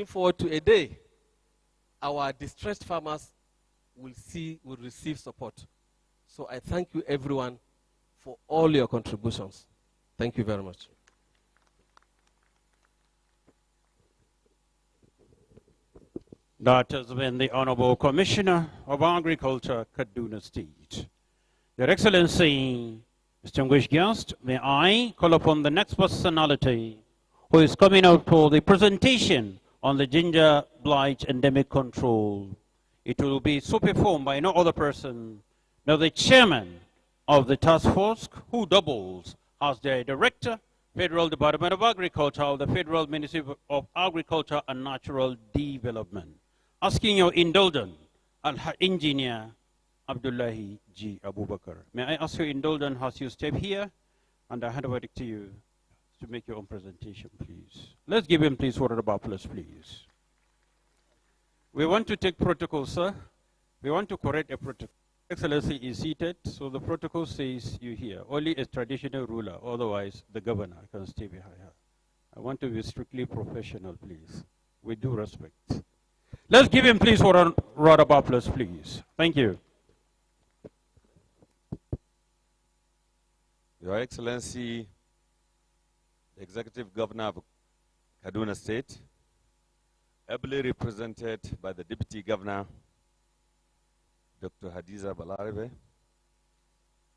forward to a day our distressed farmers will receive support. So I thank you everyone for all your contributions. Thank you very much. That has been the Honorable Commissioner of Agriculture, Kaduna State. Your Excellency, distinguished guest, may I call upon the next personality who is coming out for the presentation on the ginger blight endemic control. It will be so performed by no other person than the chairman of the task force, who doubles as the director, Federal Department of Agriculture of the Federal Ministry of Agriculture and Natural Development. Asking your indulgence, Engineer Abdullahi G. Abubakar. May I ask your indulgence as you step here, and I hand over to you to make your own presentation, please. Let's give him, please, word of applause, please. We want to take protocol, sir. We want to correct a protocol. Excellency is seated, so the protocol says you here. Only a traditional ruler, otherwise the governor can stay behind her. I want to be strictly professional, please. With due respect. Let's give him, please, word of applause, please. Thank you. Your Excellency, the Executive Governor of Kaduna State, ably represented by the Deputy Governor, Dr. Hadiza Balarabe,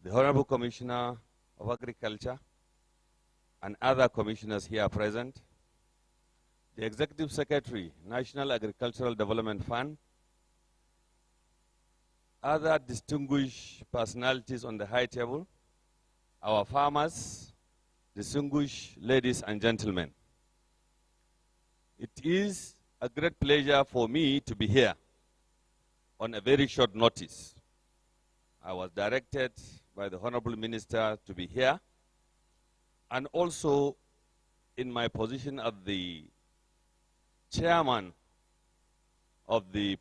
the Honorable Commissioner of Agriculture, and other commissioners here present, the Executive Secretary, National Agricultural Development Fund, other distinguished personalities on the high table, our farmers, distinguished ladies and gentlemen. It is a great pleasure for me to be here on a very short notice. I was directed by the Honorable Minister to be here, and also in my position as the chairman of the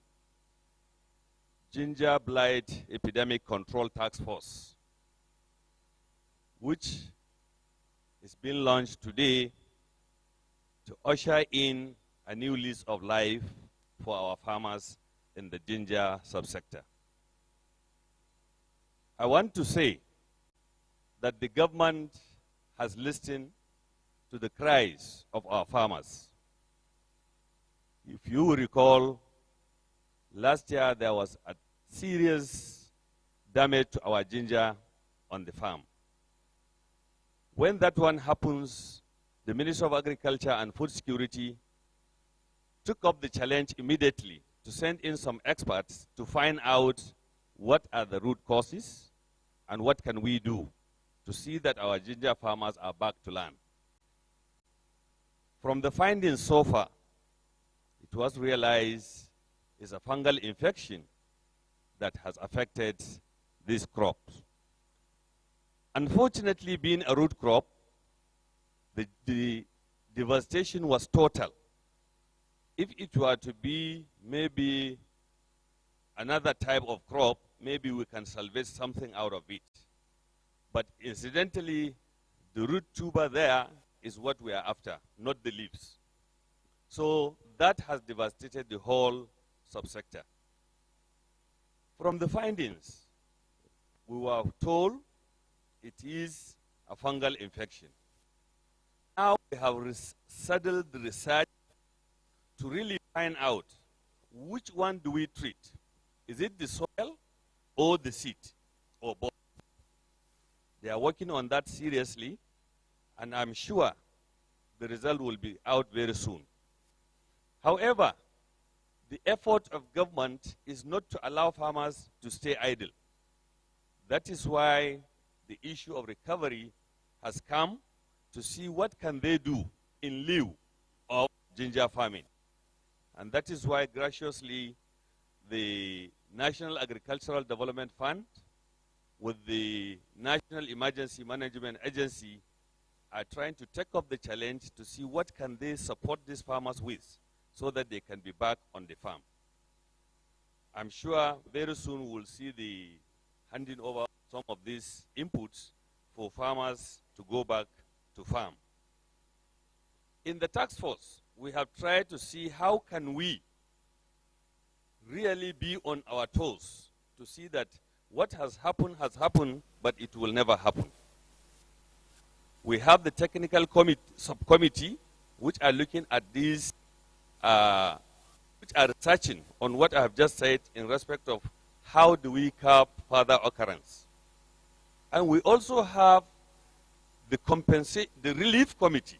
Ginger Blight Epidemic Control Taskforce, which is being launched today to usher in a new lease of life for our farmers in the ginger subsector. I want to say that the government has listened to the cries of our farmers. If you recall, last year there was a serious damage to our ginger on the farm. When that one happens, the Ministry of Agriculture and Food Security took up the challenge immediately to send in some experts to find out what are the root causes and what can we do to see that our ginger farmers are back to land. From the findings so far, it was realized is a fungal infection that has affected these crops. Unfortunately, being a root crop, the devastation was total. If it were to be maybe another type of crop, maybe we can salvage something out of it. But incidentally, the root tuber there is what we are after, not the leaves. So that has devastated the whole subsector. From the findings, we were told it is a fungal infection. Now we have saddled the research to really find out which one do we treat. Is it the soil or the seed or both? They are working on that seriously, and I'm sure the result will be out very soon. However, the effort of government is not to allow farmers to stay idle. That is why the issue of recovery has come to see what can they do in lieu of ginger farming. And that is why graciously the National Agricultural Development Fund with the National Emergency Management Agency are trying to take up the challenge to see what can they support these farmers with so that they can be back on the farm. I'm sure very soon we'll see the handing over some of these inputs for farmers to go back to farm. In the task force, we have tried to see how can we really be on our toes to see that what has happened, but it will never happen. We have the technical subcommittee which are looking at these, which are researching on what I have just said in respect of how do we curb further occurrence. And we also have the relief committee.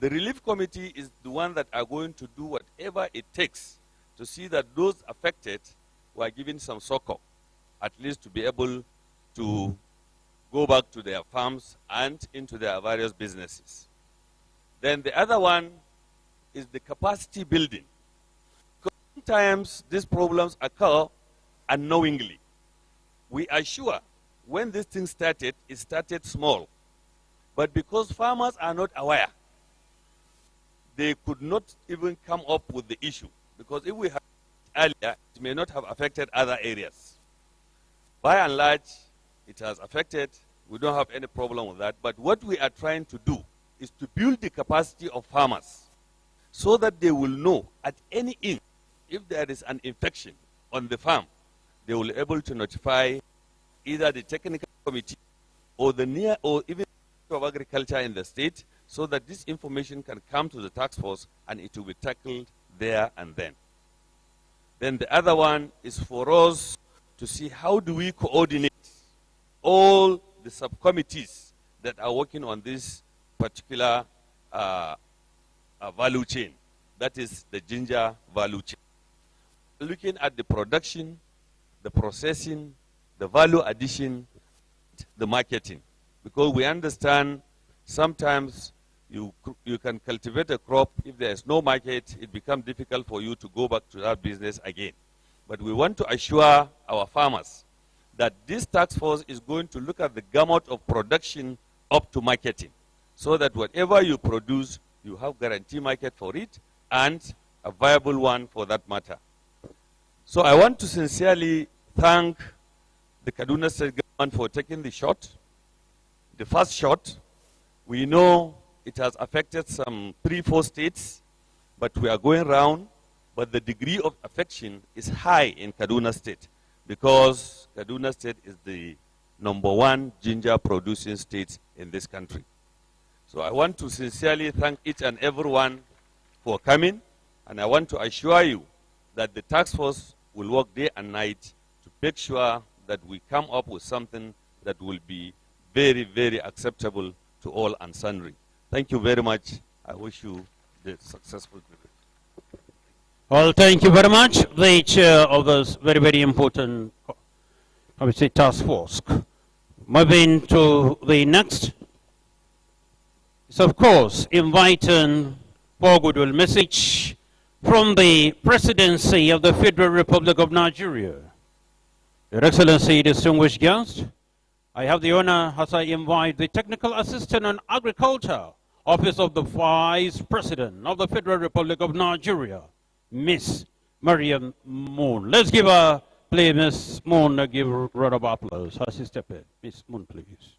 The relief committee is the one that are going to do whatever it takes to see that those affected were given some succor, at least to be able to go back to their farms and into their various businesses. Then the other one is the capacity building. Because sometimes these problems occur unknowingly. We are sure when this thing started, it started small. But because farmers are not aware, they could not even come up with the issue. Because if we had it earlier, it may not have affected other areas. By and large, it has affected. We don't have any problem with that. But what we are trying to do is to build the capacity of farmers so that they will know at any inch if there is an infection on the farm, they will be able to notify either the technical committee or the near or even of agriculture in the state so that this information can come to the task force and it will be tackled there and then. Then the other one is for us to see how do we coordinate all the subcommittees that are working on this particular value chain. That is the ginger value chain. Looking at the production, the processing, the value addition, the marketing. Because we understand sometimes you can cultivate a crop. If there is no market, it becomes difficult for you to go back to that business again. But we want to assure our farmers that this task force is going to look at the gamut of production up to marketing, so that whatever you produce, you have guarantee market for it and a viable one for that matter. So I want to sincerely thank the Kaduna State government for taking the shot. The first shot, we know it has affected some 3-4 states, but we are going round. But the degree of affection is high in Kaduna State because Kaduna State is the #1 ginger producing state in this country. So I want to sincerely thank each and everyone for coming, and I want to assure you that the task force will work day and night to make sure that we come up with something that will be very, very acceptable to all and sundry. Thank you very much. I wish you the successful delivery. Well, thank you very much, the chair of this very, very important task force. Moving to the next is, of course, inviting for goodwill message from the Presidency of the Federal Republic of Nigeria. Your Excellency, distinguished guests, I have the honor as I invite the Technical Assistant on Agriculture, Office of the Vice President of the Federal Republic of Nigeria, Miss Mariam Moon. Let's give her, please, Miss Moon, give a round of applause as she steps in. Miss Moon, please.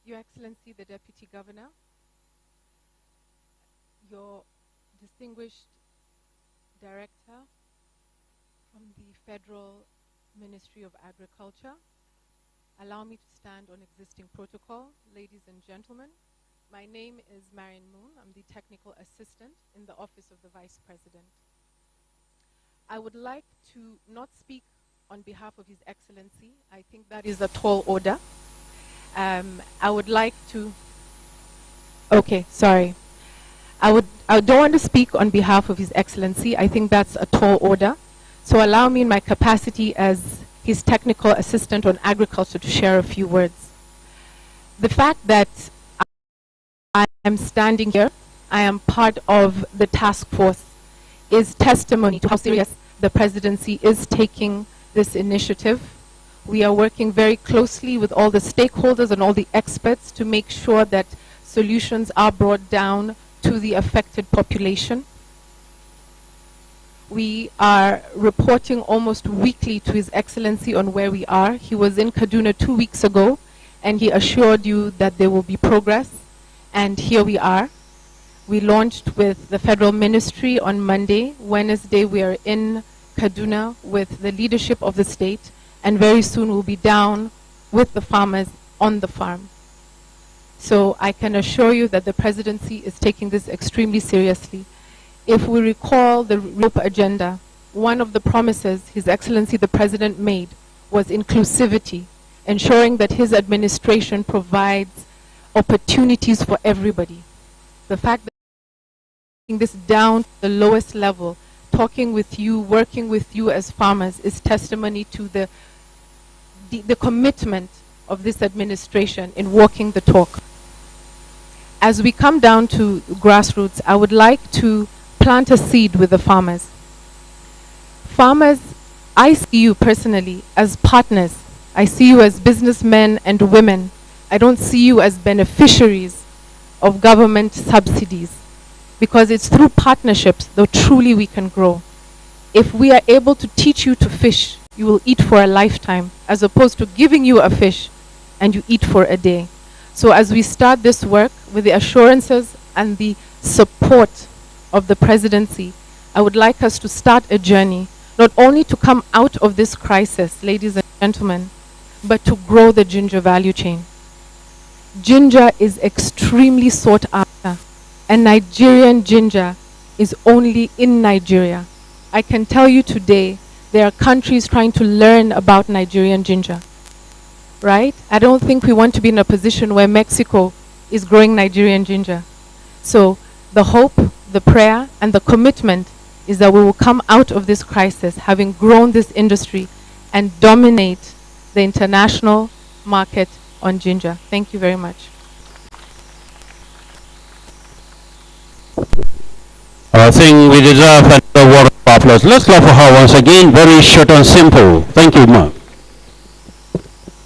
Your Excellency, the Deputy Governor, your distinguished Director from the Federal Ministry of Agriculture, allow me to stand on existing protocol. Ladies and gentlemen, my name is Marian Moon. I'm the Technical Assistant in the Office of the Vice President. I would like to not speak on behalf of His Excellency. I think that is a tall order. I would like to, okay, sorry. I don't want to speak on behalf of His Excellency. I think that's a tall order. So allow me in my capacity as his technical assistant on agriculture to share a few words. The fact that I am standing here, I am part of the task force, is testimony to how serious the presidency is taking this initiative. We are working very closely with all the stakeholders and all the experts to make sure that solutions are brought down to the affected population. We are reporting almost weekly to His Excellency on where we are. He was in Kaduna 2 weeks ago, and he assured you that there will be progress, and here we are. We launched with the Federal Ministry on Monday. Wednesday, we are in Kaduna with the leadership of the state, and very soon we'll be down with the farmers on the farm. So I can assure you that the presidency is taking this extremely seriously. If we recall the ROPE agenda, one of the promises His Excellency the President made was inclusivity, ensuring that his administration provides opportunities for everybody. The fact that taking this down to the lowest level, talking with you, working with you as farmers, is testimony to the commitment of this administration in walking the talk. As we come down to grassroots, I would like to plant a seed with the farmers. Farmers, I see you personally as partners. I see you as businessmen and women. I don't see you as beneficiaries of government subsidies, because it's through partnerships that truly we can grow. If we are able to teach you to fish, you will eat for a lifetime, as opposed to giving you a fish and you eat for a day. So as we start this work with the assurances and the support of the presidency, I would like us to start a journey, not only to come out of this crisis, ladies and gentlemen, but to grow the ginger value chain. Ginger is extremely sought after, and Nigerian ginger is only in Nigeria. I can tell you today, there are countries trying to learn about Nigerian ginger, right? I don't think we want to be in a position where Mexico is growing Nigerian ginger. So the hope, the prayer, and the commitment is that we will come out of this crisis having grown this industry and dominate the international market on ginger. Thank you very much. I think we deserve another word of applause. Let's clap for her once again. Very short and simple. Thank you, ma'am.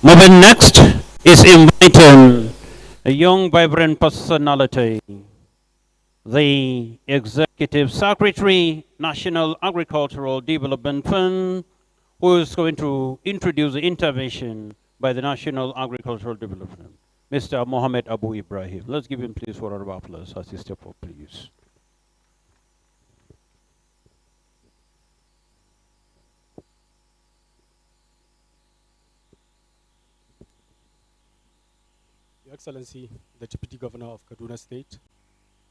Moving next is inviting a young, vibrant personality, the Executive Secretary, National Agricultural Development Fund, who is going to introduce the intervention by the National Agricultural Development, Mr. Mohammed Abu Ibrahim. Let's give him please a round of applause as he steps up, please. Your Excellency, the Deputy Governor of Kaduna State,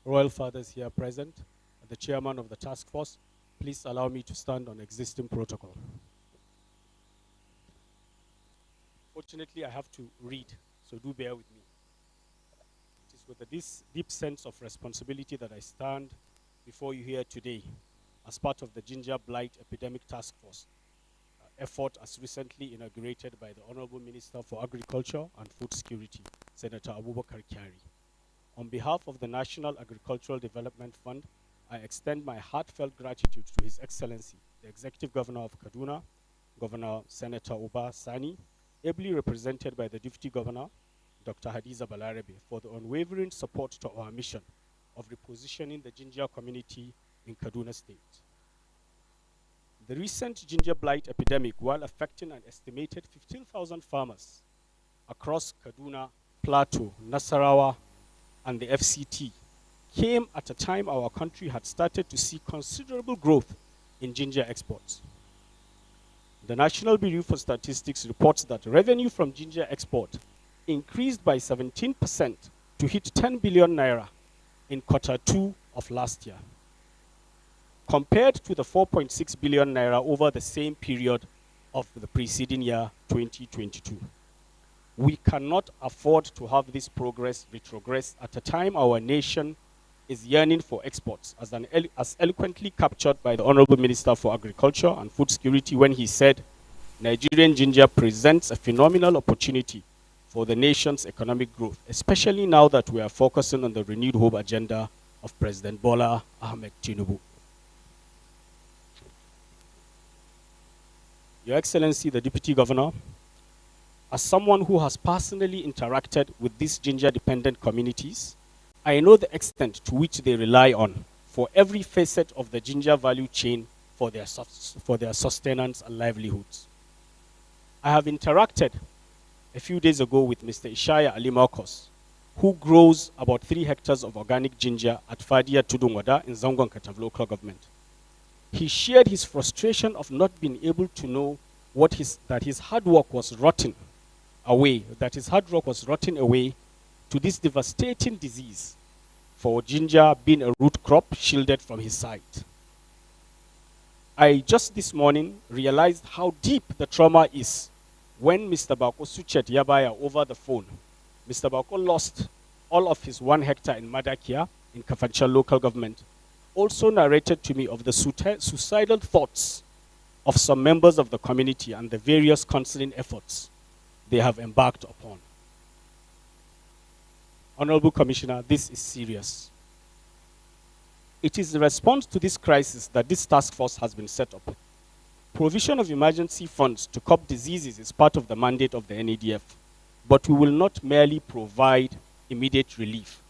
Royal Fathers here present, and the Chairman of the Task Force, please allow me to stand on existing protocol. Fortunately, I have to read, so do bear with me. It is with this deep sense of responsibility that I stand before you here today as part of the Ginger Blight Epidemic Task Force effort as recently inaugurated by the Honorable Minister for Agriculture and Food Security, Senator Abubakar Kyari. On behalf of the National Agricultural Development Fund, I extend my heartfelt gratitude to His Excellency, the Executive Governor of Kaduna, Governor Senator Uba Sani, ably represented by the Deputy Governor, Dr. Hadiza Balarabe, for the unwavering support to our mission of repositioning the ginger community in Kaduna State. The recent ginger blight epidemic, while affecting an estimated 15,000 farmers across Kaduna, Plateau, Nasarawa, and the FCT, came at a time our country had started to see considerable growth in ginger exports. The National Bureau for Statistics reports that revenue from ginger export increased by 17% to hit 10 billion naira in Q2 of last year, compared to the 4.6 billion naira over the same period of the preceding year, 2022. We cannot afford to have this progress retrogress at a time our nation is yearning for exports, as eloquently captured by the Honorable Minister for Agriculture and Food Security when he said, Nigerian ginger presents a phenomenal opportunity for the nation's economic growth, especially now that we are focusing on the renewed hope agenda of President Bola Ahmed Tinubu. Your Excellency, the Deputy Governor, as someone who has personally interacted with these ginger-dependent communities I know the extent to which they rely on for every facet of the ginger value chain for their sustenance and livelihoods. I have interacted a few days ago with Mr. Ishaya Ali Marcos, who grows about 3 hectares of organic ginger at Fadia Tudungwada in Zangon Katav local government. He shared his frustration of not being able to know that his hard work was rotting away to this devastating disease for ginger being a root crop shielded from his sight. I just this morning realized how deep the trauma is when Mr. Bako Suchet Yabaya over the phone. Mr. Bako lost all of his 1 hectare in Madakia in Kafancha local government, also narrated to me of the suicidal thoughts of some members of the community and the various counseling efforts they have embarked upon. Honorable Commissioner, this is serious. It is in response to this crisis that this task force has been set up. Provision of emergency funds to curb diseases is part of the mandate of the NADF, but we will not merely provide immediate relief,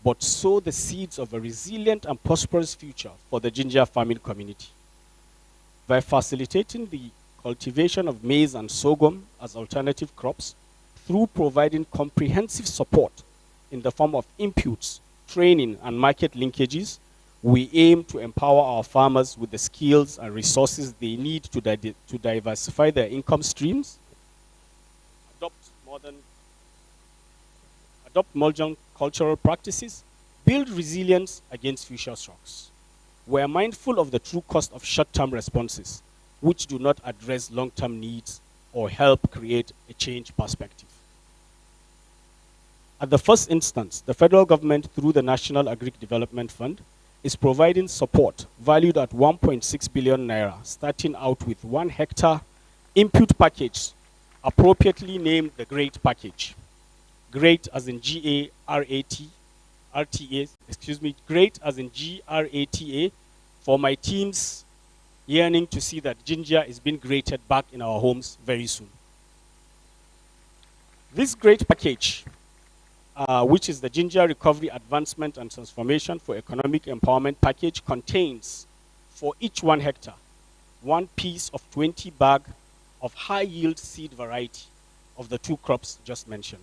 but sow the seeds of a resilient and prosperous future for the ginger farming community. By facilitating the cultivation of maize and sorghum as alternative crops, through providing comprehensive support in the form of inputs, training, and market linkages, we aim to empower our farmers with the skills and resources they need to diversify their income streams, adopt modern cultural practices, build resilience against future shocks. We are mindful of the true cost of short-term responses, which do not address long-term needs or help create a change perspective. At the first instance, the federal government, through the National Agric Development Fund, is providing support valued at 1.6 billion naira, starting out with 1 hectare input package, appropriately named the GREAT package. GREAT as in G-A-R-A-T, R-T-A, excuse me, GREAT as in G-R-A-T-A, for my teams yearning to see that ginger is being grated back in our homes very soon. This GREAT package, which is the Ginger Recovery Advancement and Transformation for Economic Empowerment package, contains for each 1 hectare 1 piece of 20 bag of high yield seed variety of the 2 crops just mentioned,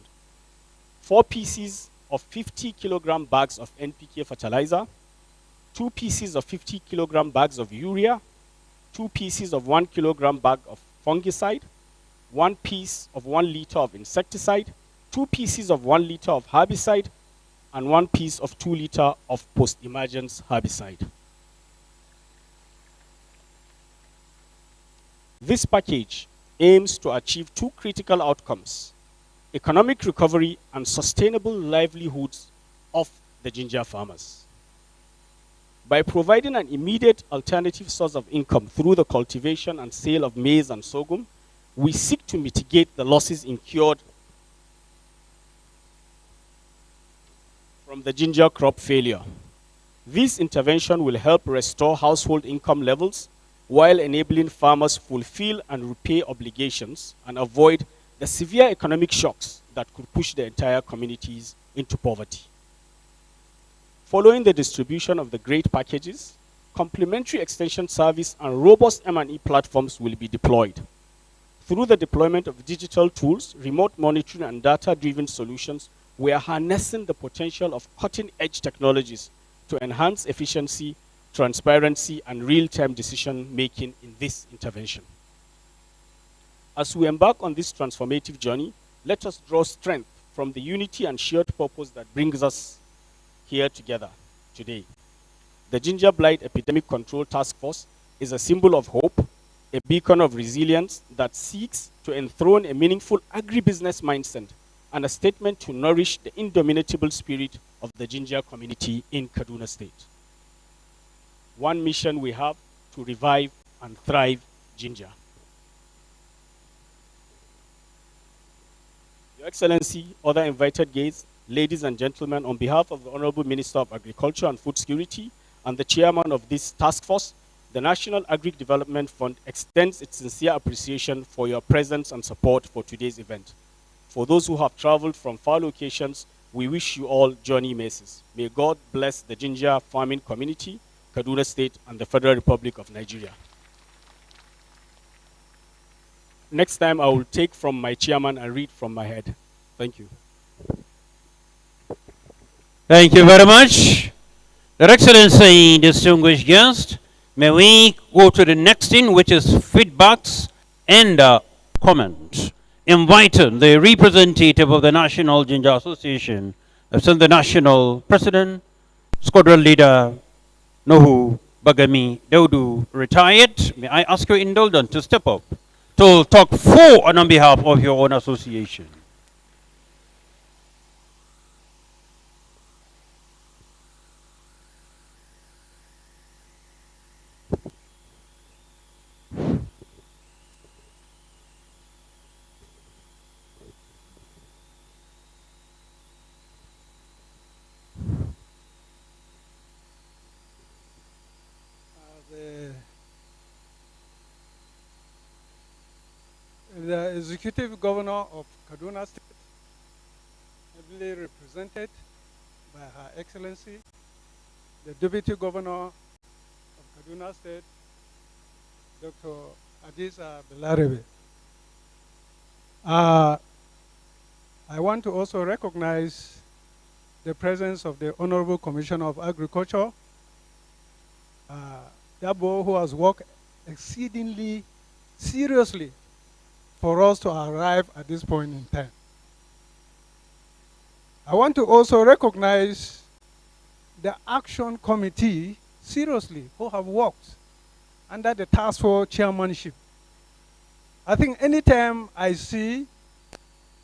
4 pieces of 50 kilogram bags of NPK fertilizer, 2 pieces of 50 kilogram bags of urea, 2 pieces of 1 kilogram bag of fungicide, 1 piece of 1 liter of insecticide, 2 pieces of 1 liter of herbicide, and 1 piece of 2 liter of post-emergence herbicide. This package aims to achieve 2 critical outcomes: economic recovery and sustainable livelihoods of the ginger farmers. By providing an immediate alternative source of income through the cultivation and sale of maize and sorghum, we seek to mitigate the losses incurred from the ginger crop failure. This intervention will help restore household income levels while enabling farmers fulfill and repay obligations and avoid the severe economic shocks that could push the entire communities into poverty. Following the distribution of the GREAT packages, complementary extension service and robust M&E platforms will be deployed. Through the deployment of digital tools, remote monitoring, and data-driven solutions, we are harnessing the potential of cutting-edge technologies to enhance efficiency, transparency, and real-time decision-making in this intervention. As we embark on this transformative journey, let us draw strength from the unity and shared purpose that brings us here together today. The Ginger Blight Epidemic Control Task Force is a symbol of hope, a beacon of resilience that seeks to enthrone a meaningful agribusiness mindset and a statement to nourish the indomitable spirit of the ginger community in Kaduna State. One mission we have: to revive and thrive ginger. Your Excellency, other invited guests, ladies and gentlemen, on behalf of the Honorable Minister of Agriculture and Food Security and the chairman of this task force, the National Agric Development Fund extends its sincere appreciation for your presence and support for today's event. For those who have traveled from far locations, we wish you all journey mercies. May God bless the ginger farming community, Kaduna State, and the Federal Republic of Nigeria. Next time, I will take from my chairman and read from my head. Thank you. Thank you very much. Your Excellency, distinguished guest, may we go to the next thing, which is feedbacks and comments. Invited the representative of the National Ginger Association, the National President, Squadron Leader Nohu Bagami Daudu, retired. May I ask your indulgence to step up to talk for and on behalf of your own association? The Executive Governor of Kaduna State, ably represented by Her Excellency, the Deputy Governor of Kaduna State, Dr. Adisa Belarebe. I want to also recognize the presence of the Honorable Commissioner of Agriculture, Dabo, who has worked exceedingly seriously for us to arrive at this point in time. I want to also recognize the Action Committee, seriously, who have worked under the Taskforce chairmanship. I think anytime I see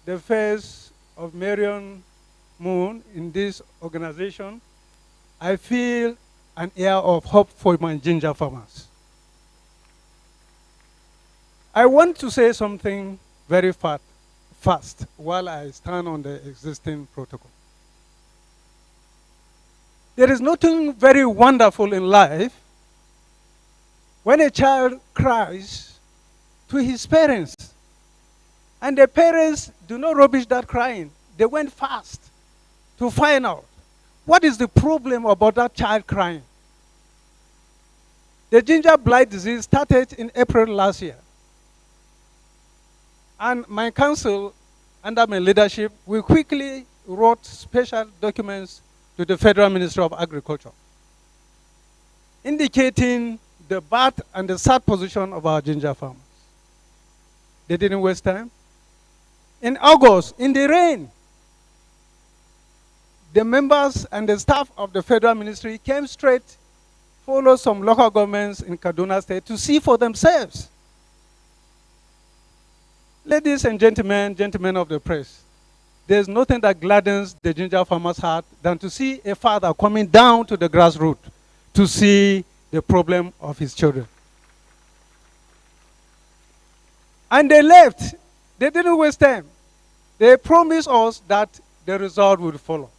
the face of Marion Moon in this organization, I feel an air of hope for my ginger farmers. I want to say something very fast while I stand on the existing protocol. There is nothing very wonderful in life when a child cries to his parents, and the parents do not rubbish that crying. They went fast to find out what is the problem about that child crying. The ginger blight disease started in April last year. And my council, under my leadership, we quickly wrote special documents to the Federal Ministry of Agriculture, indicating the bad and the sad position of our ginger farmers. They didn't waste time. In August, in the rain, the members and the staff of the Federal Ministry came straight, followed some local governments in Kaduna State to see for themselves. Ladies and gentlemen of the press, there's nothing that gladdens the ginger farmer's heart than to see a father coming down to the grassroots to see the problem of his children. And they left. They didn't waste time. They promised us that the result would follow.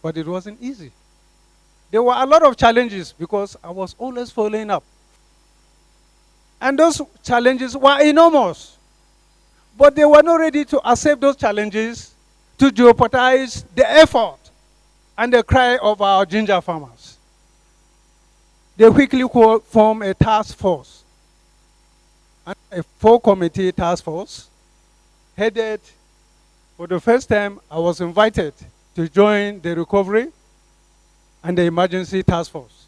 But it wasn't easy. There were a lot of challenges because I was always following up. And those challenges were enormous. But they were not ready to accept those challenges to jeopardize the effort and the cry of our ginger farmers. They quickly formed a task force, a 4-committee task force, headed, for the first time, I was invited to join the recovery and the emergency task force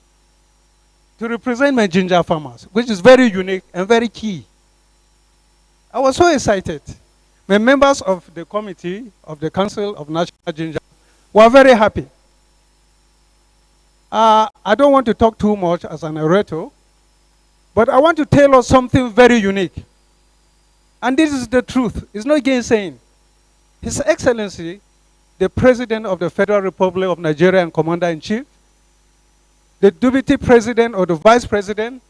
to represent my ginger farmers, which is very unique and very key. I was so excited. The members of the committee of the Council of National Ginger were very happy. I don't want to talk too much as a narrator, but I want to tell us something very unique. And this is the truth. It's not gainsaying. His Excellency, the President of the Federal Republic of Nigeria and Commander-in-Chief, the Deputy President or the Vice President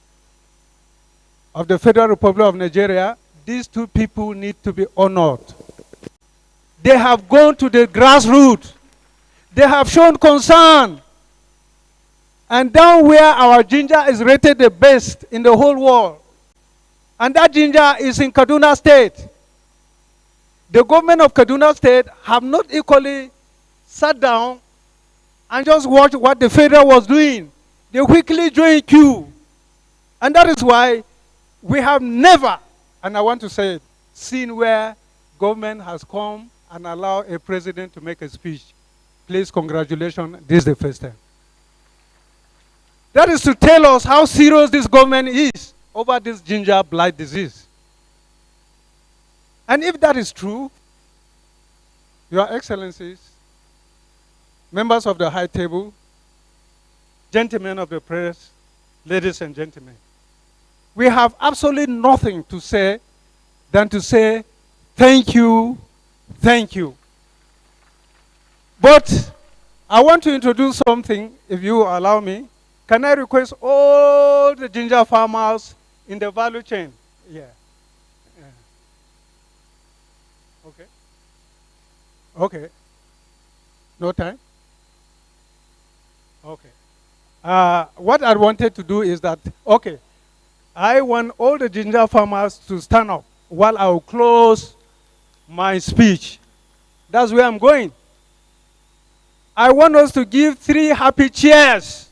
of the Federal Republic of Nigeria, these two people need to be honored. They have gone to the grassroots. They have shown concern. And down where our ginger is rated the best in the whole world, and that ginger is in Kaduna State. The government of Kaduna State have not equally sat down and just watched what the federal was doing. They quickly joined queue. And that is why we have never, and I want to say it, seen where government has come and allowed a president to make a speech. Please, congratulations, this is the first time. That is to tell us how serious this government is over this ginger blight disease. And if that is true, Your Excellencies, members of the high table, gentlemen of the press, ladies and gentlemen, we have absolutely nothing to say than to say thank you, thank you. But I want to introduce something, if you allow me. Can I request all the ginger farmers in the value chain? Yeah. Okay. Okay. No time? Okay. What I wanted to do is that, okay, I want all the ginger farmers to stand up while I will close my speech. That's where I'm going. I want us to give 3 happy cheers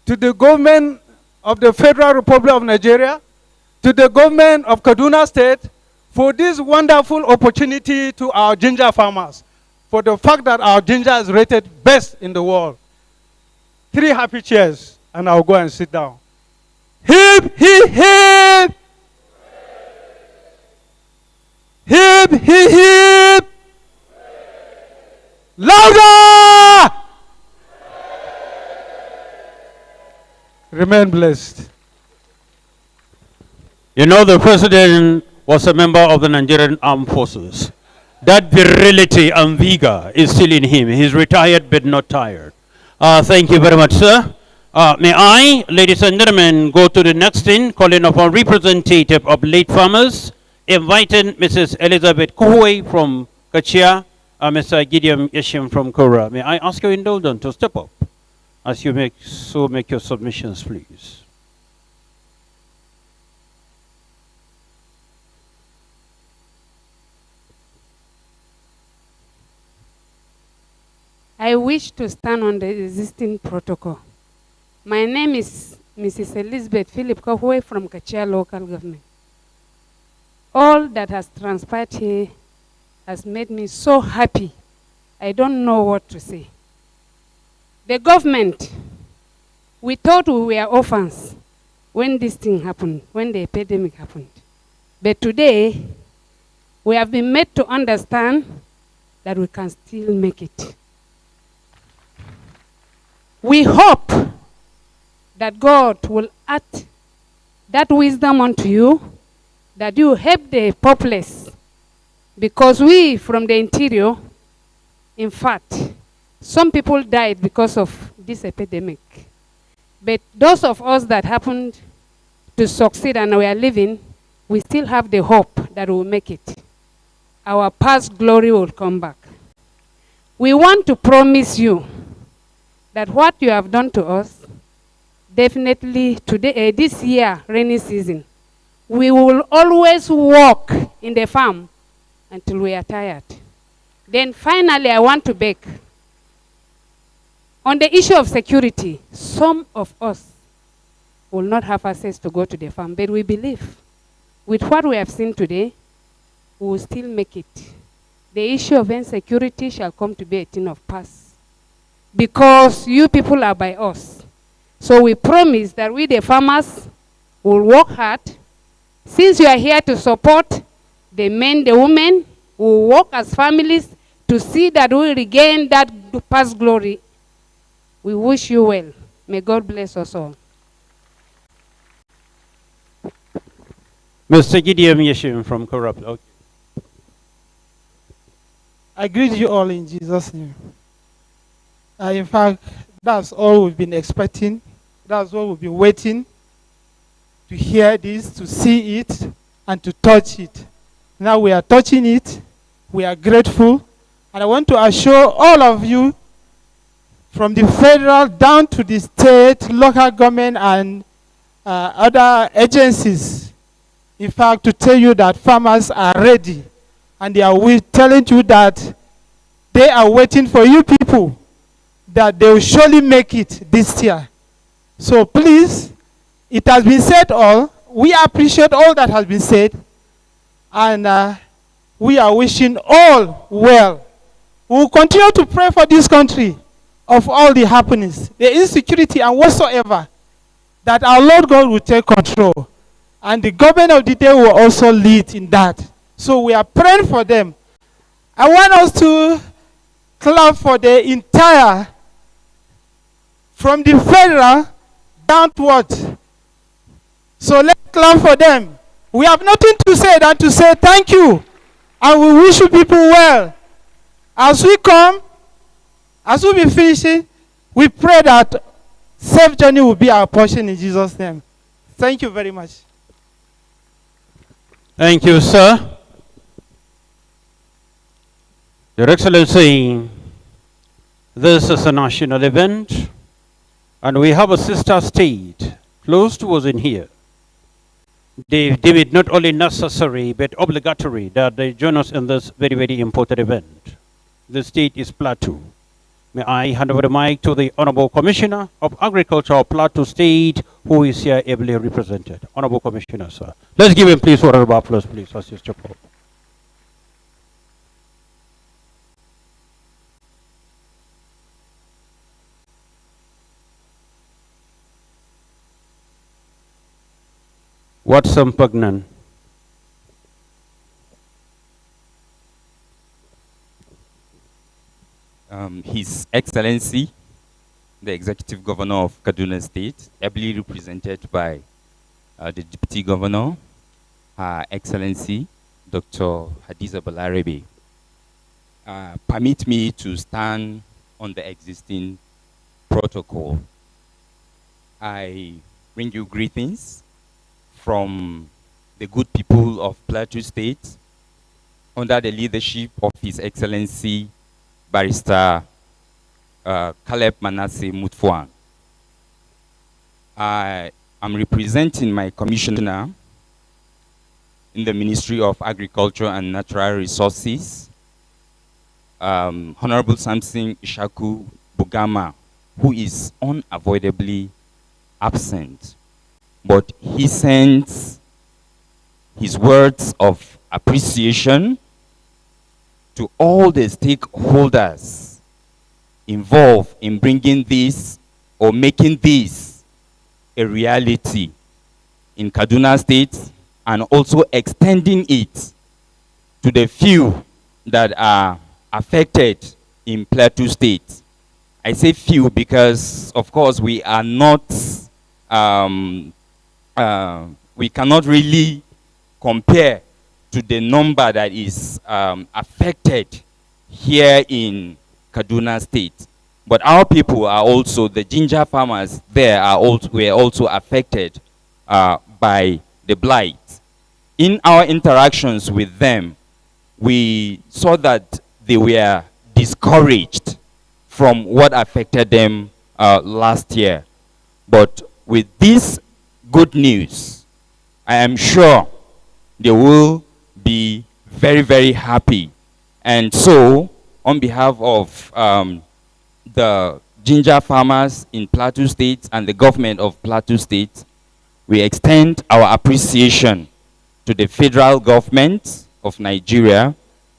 to the government of the Federal Republic of Nigeria, to the government of Kaduna State, for this wonderful opportunity to our ginger farmers, for the fact that our ginger is rated best in the world. 3 happy cheers, and I'll go and sit down. Hip, hip, hip! Hip, hip, hip! Louder! Remain blessed. You know, the president was a member of the Nigerian Armed Forces. That virility and vigor is still in him. He's retired but not tired. Thank you very much, sir. May I, ladies and gentlemen, go to the next thing, calling upon representative of late farmers, inviting Mrs. Elizabeth Kohwe from Kachia, Mr. Gideon Yeshim from Kora. May I ask your indulgence to step up as you make your submissions, please. I wish to stand on the existing protocol. My name is Mrs. Elizabeth Philip Kohwe from Kachia local government. All that has transpired here has made me so happy. I don't know what to say. The government, we thought we were orphans when this thing happened, when the epidemic happened. But today, we have been made to understand that we can still make it. We hope that God will add that wisdom unto you, that you help the populace, because we from the interior, in fact, some people died because of this epidemic. But those of us that happened to succeed and we are living, we still have the hope that we will make it. Our past glory will come back. We want to promise you that what you have done to us, definitely today, this year, rainy season, we will always walk in the farm until we are tired. Then finally, I want to beg. On the issue of security, some of us will not have access to go to the farm, but we believe with what we have seen today, we will still make it. The issue of insecurity shall come to be a thing of past, because you people are by us. So we promise that we, the farmers, will work hard. Since you are here to support the men, the women, we will work as families to see that we regain that past glory. We wish you well. May God bless us all. Mr. Gideon Yeshim from Corrupt. Okay. I greet you all in Jesus' name. In fact, that's all we've been expecting. That's what we've been waiting to hear this, to see it, and to touch it. Now we are touching it. We are grateful. And I want to assure all of you, from the federal down to the state, local government, and other agencies, in fact, to tell you that farmers are ready. And they are telling you that they are waiting for you people that they will surely make it this year. So please, it has been said all. We appreciate all that has been said. And we are wishing all well. We will continue to pray for this country of all the happenings, the insecurity and whatsoever, that our Lord God will take control. And the government of the day will also lead in that. So we are praying for them. I want us to clap for the entire, from the federal downward. So let's clap for them. We have nothing to say than to say thank you. And we wish you people well. As we come, as we be finishing, we pray that safe journey will be our portion in Jesus' name. Thank you very much. Thank you, sir. Your Excellency, this is a national event, and we have a sister state close to us in here. They deem it not only necessary but obligatory that they join us in this very, very important event. The state is Plateau. May I hand over the mic to the Honorable Commissioner of Agriculture of Plateau State, who is here ably represented. Honorable Commissioner, sir. Let's give him, please, a round of applause, please, as you step forward. Watson Pugnan. His Excellency, the Executive Governor of Kaduna State, ably represented by the Deputy Governor, Her Excellency, Dr. Hadiza Balarabe. Permit me to stand on the existing protocol. I bring you greetings from the good people of Plateau State under the leadership of His Excellency Barrister Caleb Manasseh Mutfwang. I am representing my commissioner in the Ministry of Agriculture and Natural Resources, Honorable Samson Ishaku Bugama, who is unavoidably absent. But he sends his words of appreciation to all the stakeholders involved in bringing this or making this a reality in Kaduna State, and also extending it to the few that are affected in Plateau State. I say few because, of course, we are not, we cannot really compare to the number that is affected here in Kaduna State. But our people are also, the ginger farmers there are also, were also affected by the blight. In our interactions with them, we saw that they were discouraged from what affected them last year. But with this good news, I am sure they will be very, very happy. And so, on behalf of the ginger farmers in Plateau State and the government of Plateau State, we extend our appreciation to the federal government of Nigeria,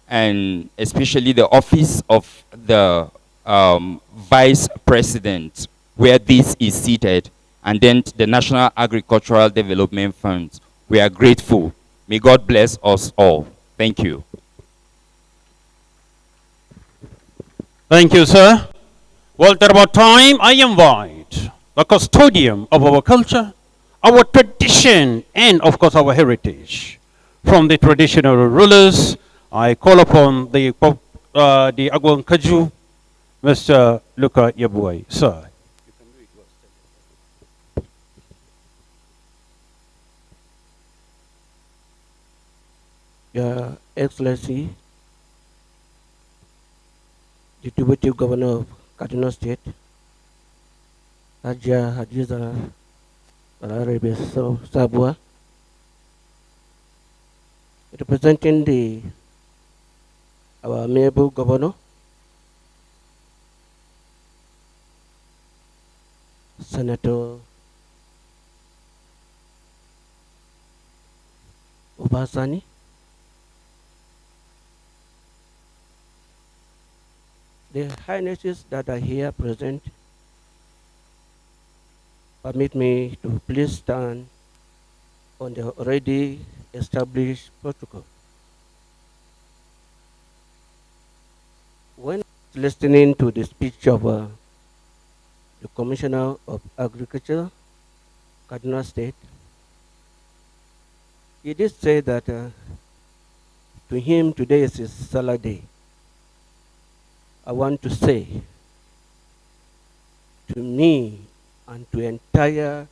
and especially the office of the vice president, where this is seated, and then the National Agricultural Development Fund. We are grateful. May God bless us all. Thank you. Thank you, sir. Well, at about time, I invite the custodian of our culture, our tradition, and of course our heritage. From the traditional rulers, I call upon the Agwan Kaju, Mr. Luka Yabuai. Sir. Your Excellency, the Deputy Governor of Kaduna State, Haja Hadiza Balarabe Sabua, representing our amiable governor, Senator Obasani, the highnesses that are here present, permit me to please stand on the already established protocol. When listening to the speech of the Commissioner of Agriculture, Kaduna State, he did say that to him today is his salad day. I want to say to me and to entire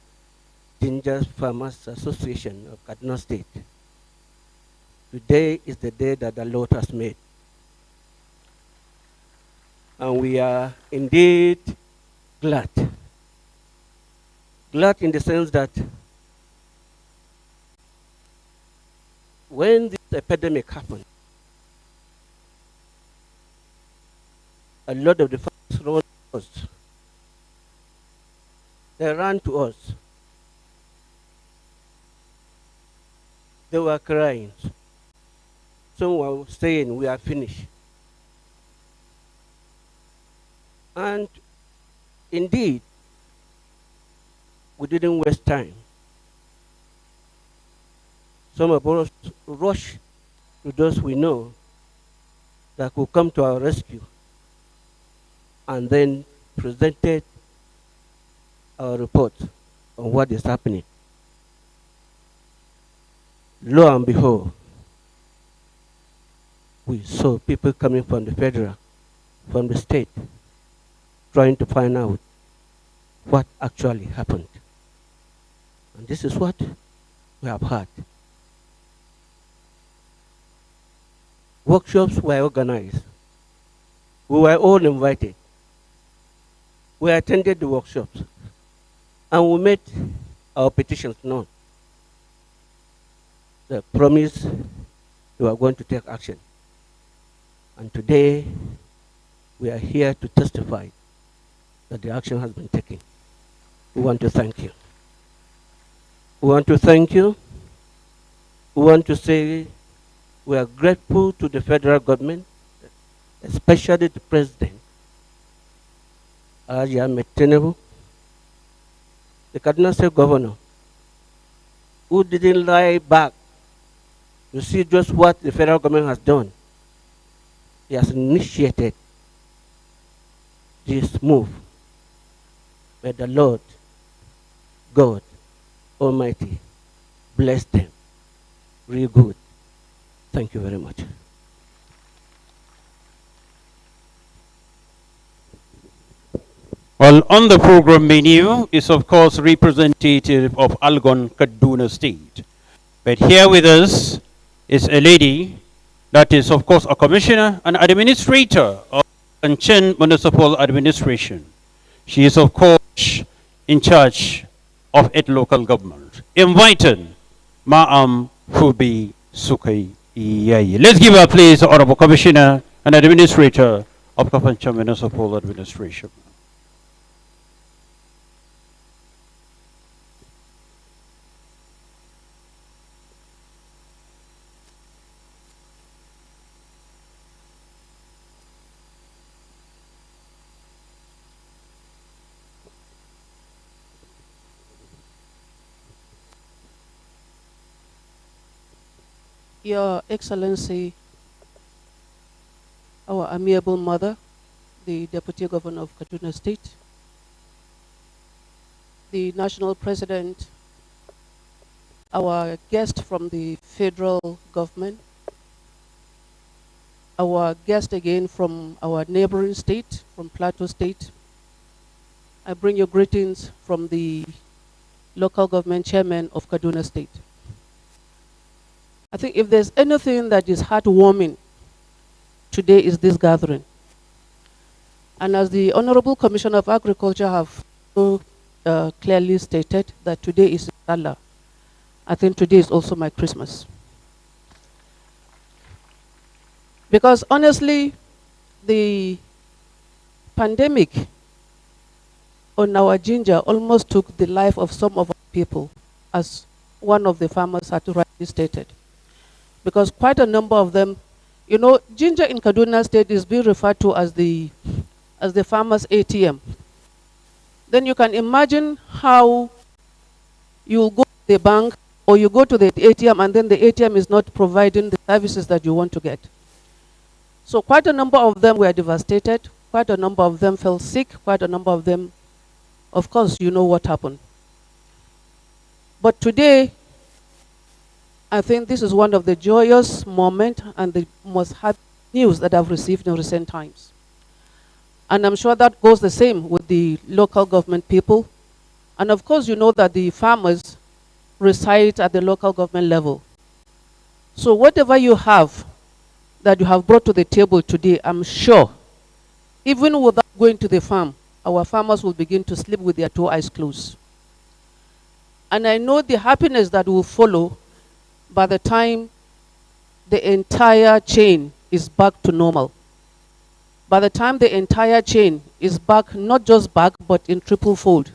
Ginger Farmers Association of Kaduna State, today is the day that the Lord has made. And we are indeed glad. Glad in the sense that when this epidemic happened, a lot of the farmers ran to us. They ran to us. They were crying. Some were saying, we are finished. And indeed, we didn't waste time. Some of us rushed to those we know that could come to our rescue and then presented our report on what is happening. Lo and behold, we saw people coming from the federal, from the state, trying to find out what actually happened. And this is what we have heard. Workshops were organized. We were all invited. We attended the workshops and we made our petitions known. They promised they were going to take action. And today we are here to testify that the action has been taken. We want to thank you. We want to thank you. We want to say we are grateful to the federal government, especially the president, Alhaji Ahmed Tinubu, the Kaduna State governor, who didn't lie back to see just what the federal government has done. He has initiated this move. May the Lord God Almighty bless them real good. Thank you very much. Well, on the program menu is, of course, representative of Algon, Kaduna State. But here with us is a lady that is, of course, a commissioner and administrator of Kanchen Municipal Administration. She is, of course, in charge of its local government. Invited, Ma'am Fubi Sukai Iyayi. Let's give her please, Honorable Commissioner and Administrator of Kafancha Municipal Administration. Your Excellency, our amiable mother, the Deputy Governor of Kaduna State, the National President, our guest from the federal government, our guest again from our neighboring state, from Plateau State. I bring you greetings from the local government chairman of Kaduna State. I think if there's anything that is heartwarming, today is this gathering. And as the Honorable Commissioner of Agriculture have so clearly stated that today is Salah, I think today is also my Christmas. Because honestly, the pandemic on our ginger almost took the life of some of our people, as one of the farmers had rightly stated. Because quite a number of them, you know, ginger in Kaduna State is being referred to as the farmer's ATM. Then you can imagine how you go to the bank or you go to the ATM and then the ATM is not providing the services that you want to get. So quite a number of them were devastated. Quite a number of them fell sick. Quite a number of them, of course, you know what happened. But today, I think this is one of the joyous moments and the most happy news that I've received in recent times. And I'm sure that goes the same with the local government people. And of course, you know that the farmers reside at the local government level. So whatever you have that you have brought to the table today, I'm sure, even without going to the farm, our farmers will begin to sleep with their 2 eyes closed. And I know the happiness that will follow by the time the entire chain is back to normal. By the time the entire chain is back, not just back, but in triple fold.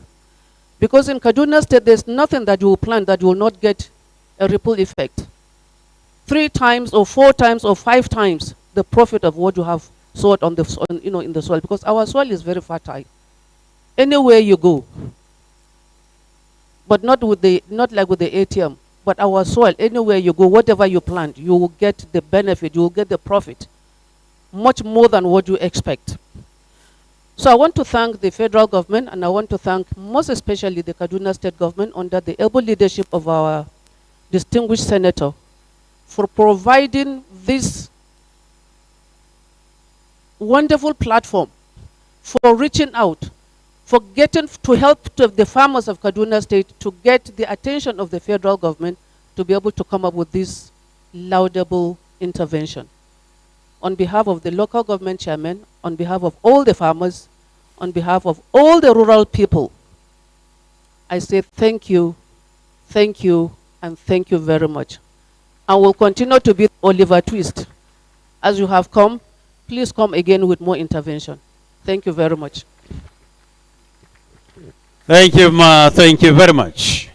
Because in Kaduna State, there's nothing that you will plant that you will not get a ripple effect. 3 times or 4 times or 5 times the profit of what you have sowed on the, in the soil, because our soil is very fertile. Anywhere you go, but not like with the ATM, but our soil, anywhere you go, whatever you plant, you will get the benefit, you will get the profit, much more than what you expect. So I want to thank the federal government, and I want to thank most especially the Kaduna State government under the able leadership of our distinguished senator for providing this wonderful platform for reaching out, for getting to help the farmers of Kaduna State to get the attention of the federal government to be able to come up with this laudable intervention. On behalf of the local government chairman, on behalf of all the farmers, on behalf of all the rural people, I say thank you, and thank you very much. And we'll continue to be Oliver Twist. As you have come, please come again with more intervention. Thank you very much. Thank you, Ma. Thank you very much.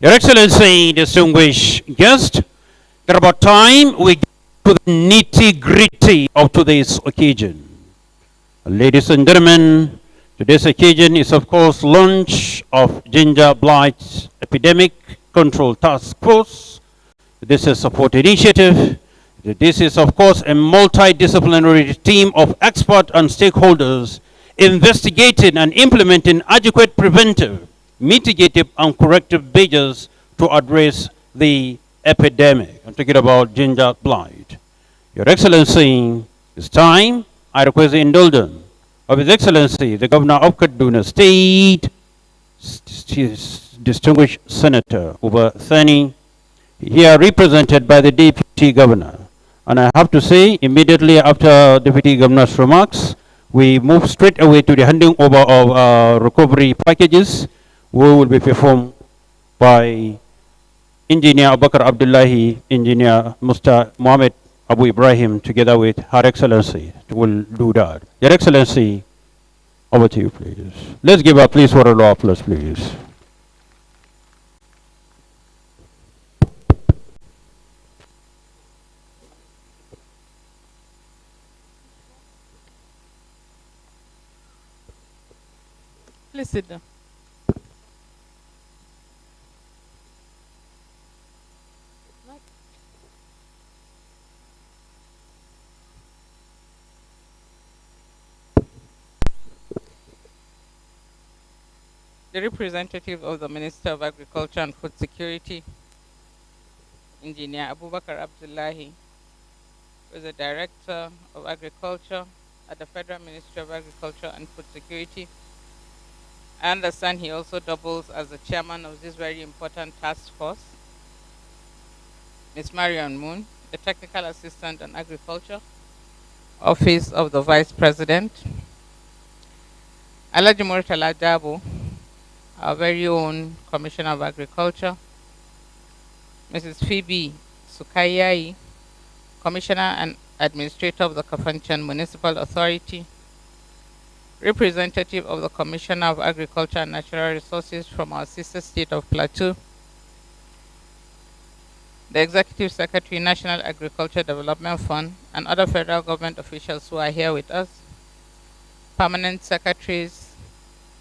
Your Excellency, distinguished guest, it's about time we get to the nitty-gritty of today's occasion. Ladies and gentlemen, today's occasion is, of course, launch of Ginger Blight Epidemic Control Task Force. This is a support initiative. This is, of course, a multidisciplinary team of experts and stakeholders investigating and implementing adequate preventive, mitigative, and corrective measures to address the epidemic. I'm talking about ginger blight. Your Excellency, it's time. I request the indulgence of His Excellency, the Governor of Kaduna State, distinguished Senator Uba Thani, here represented by the Deputy Governor. And I have to say, immediately after Deputy Governor's remarks, we move straight away to the handing over of recovery packages, which will be performed by Engineer Abakar Abdullahi, Engineer Musta Mohammed Abu Ibrahim, together with Her Excellency, will do that. Your Excellency, over to you, please. Let's give a please for a law applause, please. Please sit down. The representative of the Minister of Agriculture and Food Security, Engineer Abubakar Abdullahi, who is the Director of Agriculture at the Federal Ministry of Agriculture and Food Security. I understand he also doubles as the chairman of this very important task force. Ms. Marion Moon, the Technical Assistant on Agriculture, Office of the Vice President. Alhaji Murtala Dabo, our very own Commissioner of Agriculture. Mrs. Phoebe Sukayai, Commissioner and Administrator of the Kafanchan Municipal Authority. representative of the Commissioner of Agriculture and Natural Resources from our sister state of Plateau, the Executive Secretary, National Agriculture Development Fund, and other federal government officials who are here with us, permanent secretaries,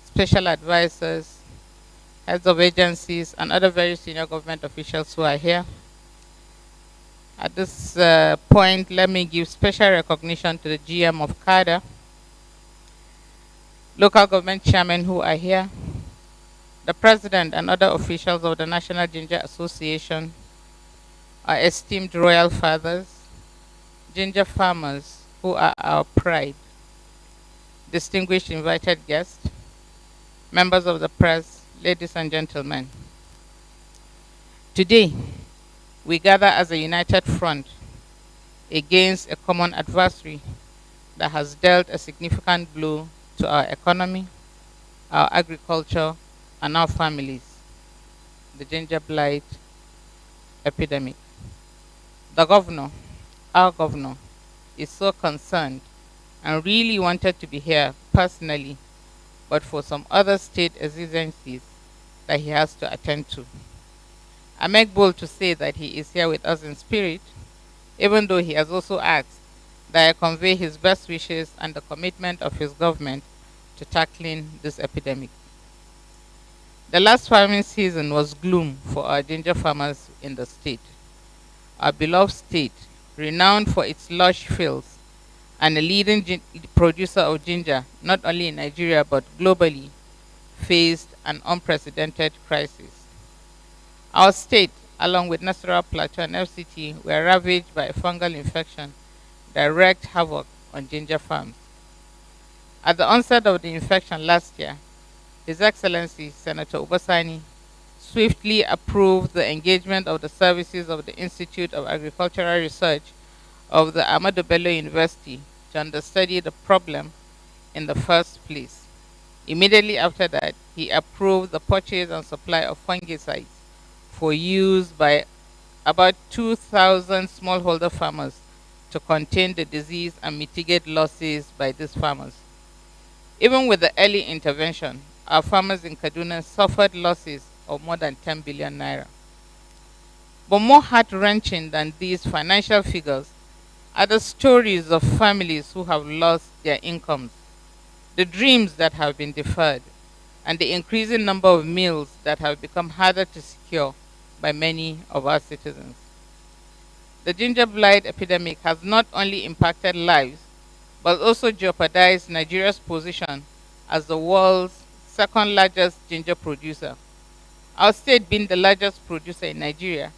special advisors, heads of agencies, and other very senior government officials who are here. At this point, let me give special recognition to the GM of CADA, local government chairmen who are here, the president and other officials of the National Ginger Association, our esteemed royal fathers, ginger farmers who are our pride, distinguished invited guests, members of the press, ladies and gentlemen. Today, we gather as a united front against a common adversary that has dealt a significant blow to our economy, our agriculture, and our families, the ginger blight epidemic. The governor, our governor, is so concerned and really wanted to be here personally, but for some other state exigencies that he has to attend to. I make bold to say that he is here with us in spirit, even though he has also asked that I convey his best wishes and the commitment of his government to tackling this epidemic. The last farming season was gloom for our ginger farmers in the state. Our beloved state, renowned for its lush fields and a leading producer of ginger, not only in Nigeria but globally, faced an unprecedented crisis. Our state, along with Nasarawa Plateau and FCT, were ravaged by a fungal infection that wreaked havoc on ginger farms. At the onset of the infection last year, His Excellency Senator Obasani swiftly approved the engagement of the services of the Institute of Agricultural Research of the Ahmadu Bello University to understudy the problem in the first place. Immediately after that, he approved the purchase and supply of fungicides for use by about 2,000 smallholder farmers to contain the disease and mitigate losses by these farmers. Even with the early intervention, our farmers in Kaduna suffered losses of more than 10 billion naira. But more heart-wrenching than these financial figures are the stories of families who have lost their incomes, the dreams that have been deferred, and the increasing number of meals that have become harder to secure by many of our citizens. The ginger blight epidemic has not only impacted lives, but also jeopardized Nigeria's position as the world's second largest ginger producer. Our state, being the largest producer in Nigeria,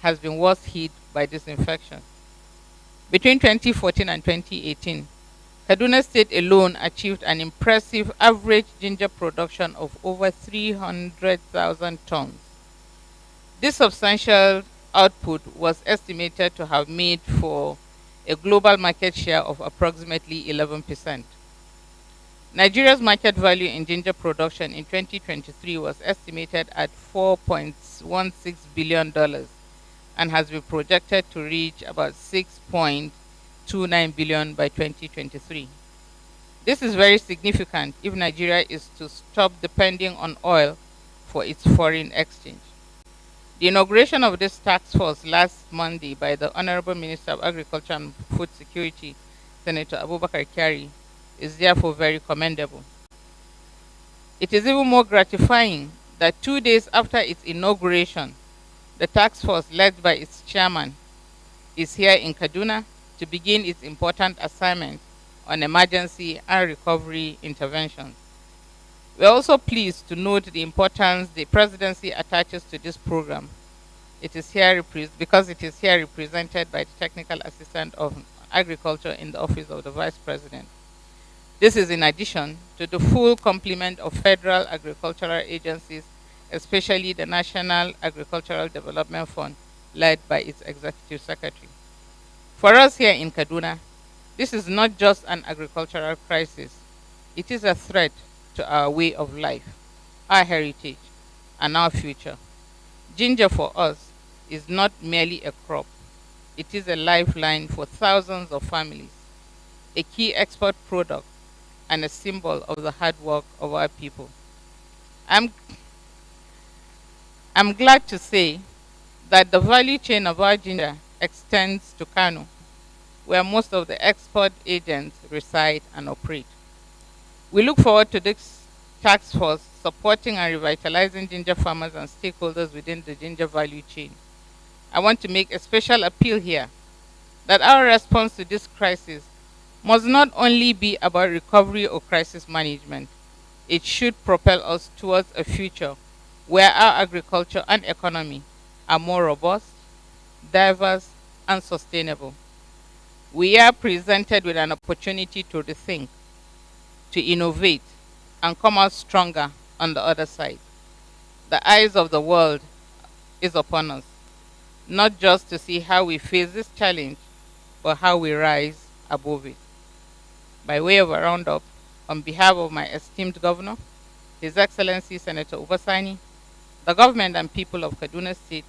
has been worst hit by this infection. Between 2014 and 2018, Kaduna State alone achieved an impressive average ginger production of over 300,000 tons. This substantial output was estimated to have made for a global market share of approximately 11%. Nigeria's market value in ginger production in 2023 was estimated at $4.16 billion and has been projected to reach about $6.29 billion by 2023. This is very significant if Nigeria is to stop depending on oil for its foreign exchange. The inauguration of this task force last Monday by the Honorable Minister of Agriculture and Food Security, Senator Abubakar Kyari, is therefore very commendable. It is even more gratifying that 2 days after its inauguration, the task force led by its chairman is here in Kaduna to begin its important assignment on emergency and recovery interventions. We are also pleased to note the importance the presidency attaches to this program. It is here because it is here represented by the Technical Assistant of Agriculture in the Office of the Vice President. This is in addition to the full complement of federal agricultural agencies, especially the National Agricultural Development Fund, led by its Executive Secretary. For us here in Kaduna, this is not just an agricultural crisis. It is a threat to our way of life, our heritage, and our future. Ginger for us is not merely a crop. It is a lifeline for thousands of families, a key export product, and a symbol of the hard work of our people. I'm glad to say that the value chain of our ginger extends to Kano, where most of the export agents reside and operate. We look forward to this task force supporting and revitalizing ginger farmers and stakeholders within the ginger value chain. I want to make a special appeal here that our response to this crisis must not only be about recovery or crisis management. It should propel us towards a future where our agriculture and economy are more robust, diverse, and sustainable. We are presented with an opportunity to rethink, to innovate, and come out stronger on the other side. The eyes of the world is upon us, not just to see how we face this challenge, but how we rise above it. By way of a roundup, on behalf of my esteemed governor, His Excellency Senator Ubasani, the government and people of Kaduna State,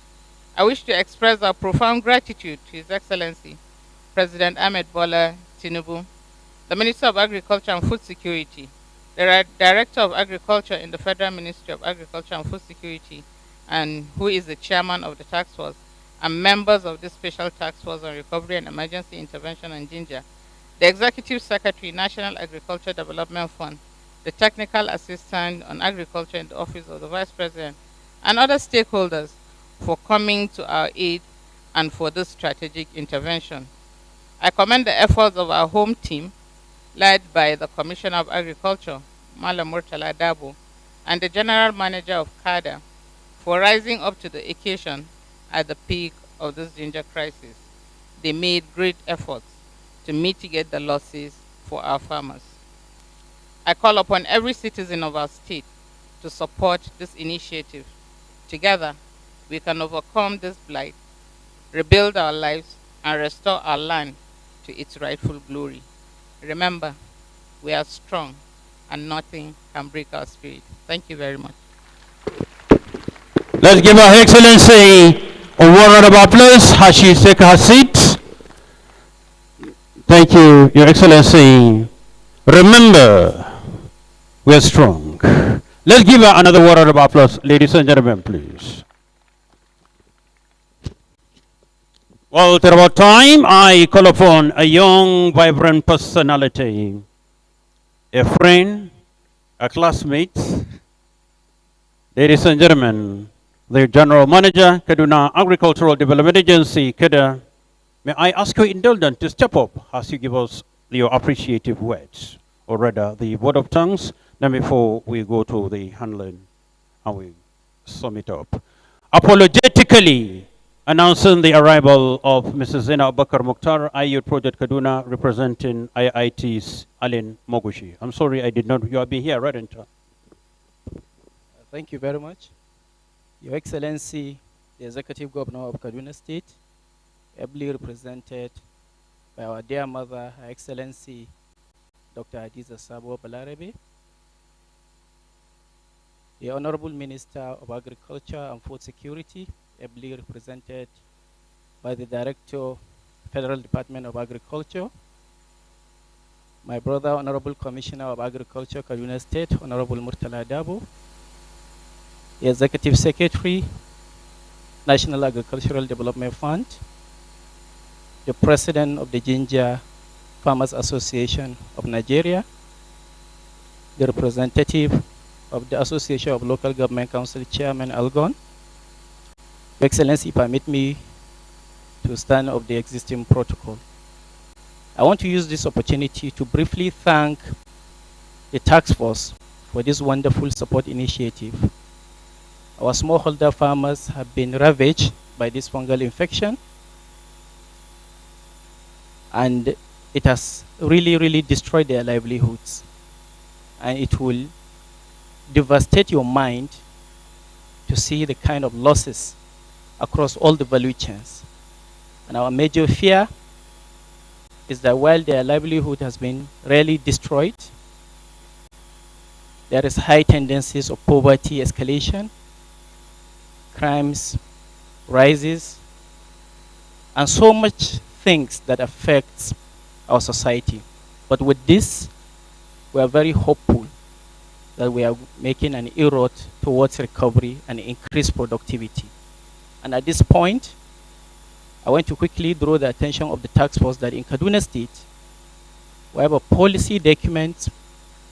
I wish to express our profound gratitude to His Excellency President Ahmed Bola Tinubu, the Minister of Agriculture and Food Security, the Director of Agriculture in the Federal Ministry of Agriculture and Food Security, and who is the chairman of the task force, and members of this special task force on recovery and emergency intervention on ginger, the Executive Secretary, National Agriculture Development Fund, the Technical Assistant on Agriculture in the Office of the Vice President, and other stakeholders for coming to our aid and for this strategic intervention. I commend the efforts of our home team, led by the Commissioner of Agriculture, Malam Murtala Dabo, and the General Manager of CADA for rising up to the occasion at the peak of this ginger crisis. They made great efforts to mitigate the losses for our farmers. I call upon every citizen of our state to support this initiative. Together, we can overcome this blight, rebuild our lives, and restore our land to its rightful glory. Remember, we are strong, and nothing can break our spirit. Thank you very much. Let's give Her Excellency a word of applause as she takes her seat. Thank you, Your Excellency. Remember, we are strong. Let's give her another word of applause, ladies and gentlemen, please. Well, at about time, I call upon a young, vibrant personality, a friend, a classmate. Ladies and gentlemen, the General Manager, Kaduna Agricultural Development Agency, KEDA. May I ask you indulgent to step up as you give us your appreciative words, or rather the word of thanks, then before we go to the handling and we sum it up. Apologetically announcing the arrival of Mrs. Zena Abakar Mukhtar, IU Project Kaduna, representing IIT's Alin Mogushi. I'm sorry I did not, you have been here, right? Thank you very much. Your Excellency, the Executive Governor of Kaduna State, ably represented by our dear mother, Her Excellency Dr. Hadiza Sabo Balarabe, the Honorable Minister of Agriculture and Food Security, ably represented by the Director, Federal Department of Agriculture, my brother, Honorable Commissioner of Agriculture, Kaduna State, Honorable Murtala Dabo, the Executive Secretary, National Agricultural Development Fund, the President of the Ginger Farmers Association of Nigeria, the representative of the Association of Local Government Council Chairman Algon. Your Excellency, permit me to stand up the existing protocol. I want to use this opportunity to briefly thank the task force for this wonderful support initiative. Our smallholder farmers have been ravaged by this fungal infection, and it has really destroyed their livelihoods. And it will devastate your mind to see the kind of losses across all the value chains. And our major fear is that while their livelihood has been really destroyed, there is high tendencies of poverty escalation, crimes rises, and so much things that affects our society. But with this, we are very hopeful that we are making an inroad towards recovery and increased productivity. And at this point, I want to quickly draw the attention of the task force that in Kaduna State, we have a policy document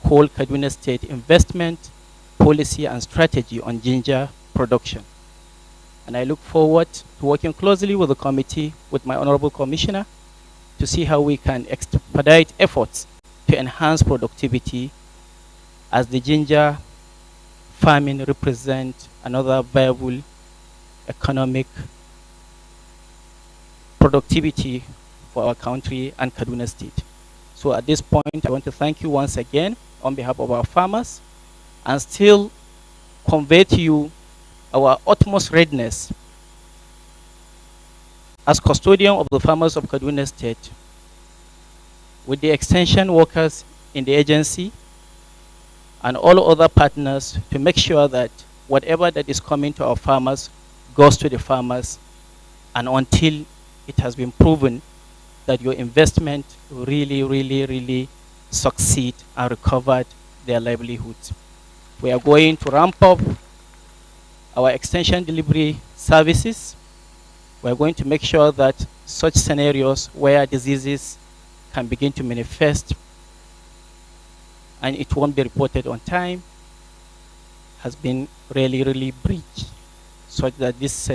called Kaduna State Investment Policy and Strategy on Ginger Production. And I look forward to working closely with the committee, with my Honorable Commissioner, to see how we can expedite efforts to enhance productivity, as the ginger farming represents another viable economic productivity for our country and Kaduna State. So at this point, I want to thank you once again on behalf of our farmers, and still convey to you our utmost readiness as custodian of the farmers of Kaduna State, with the extension workers in the agency and all other partners, to make sure that whatever that is coming to our farmers goes to the farmers, and until it has been proven that your investment really succeed and recovered their livelihoods. We are going to ramp up our extension delivery services. We are going to make sure that such scenarios where diseases can begin to manifest and it won't be reported on time has been really breached, such that this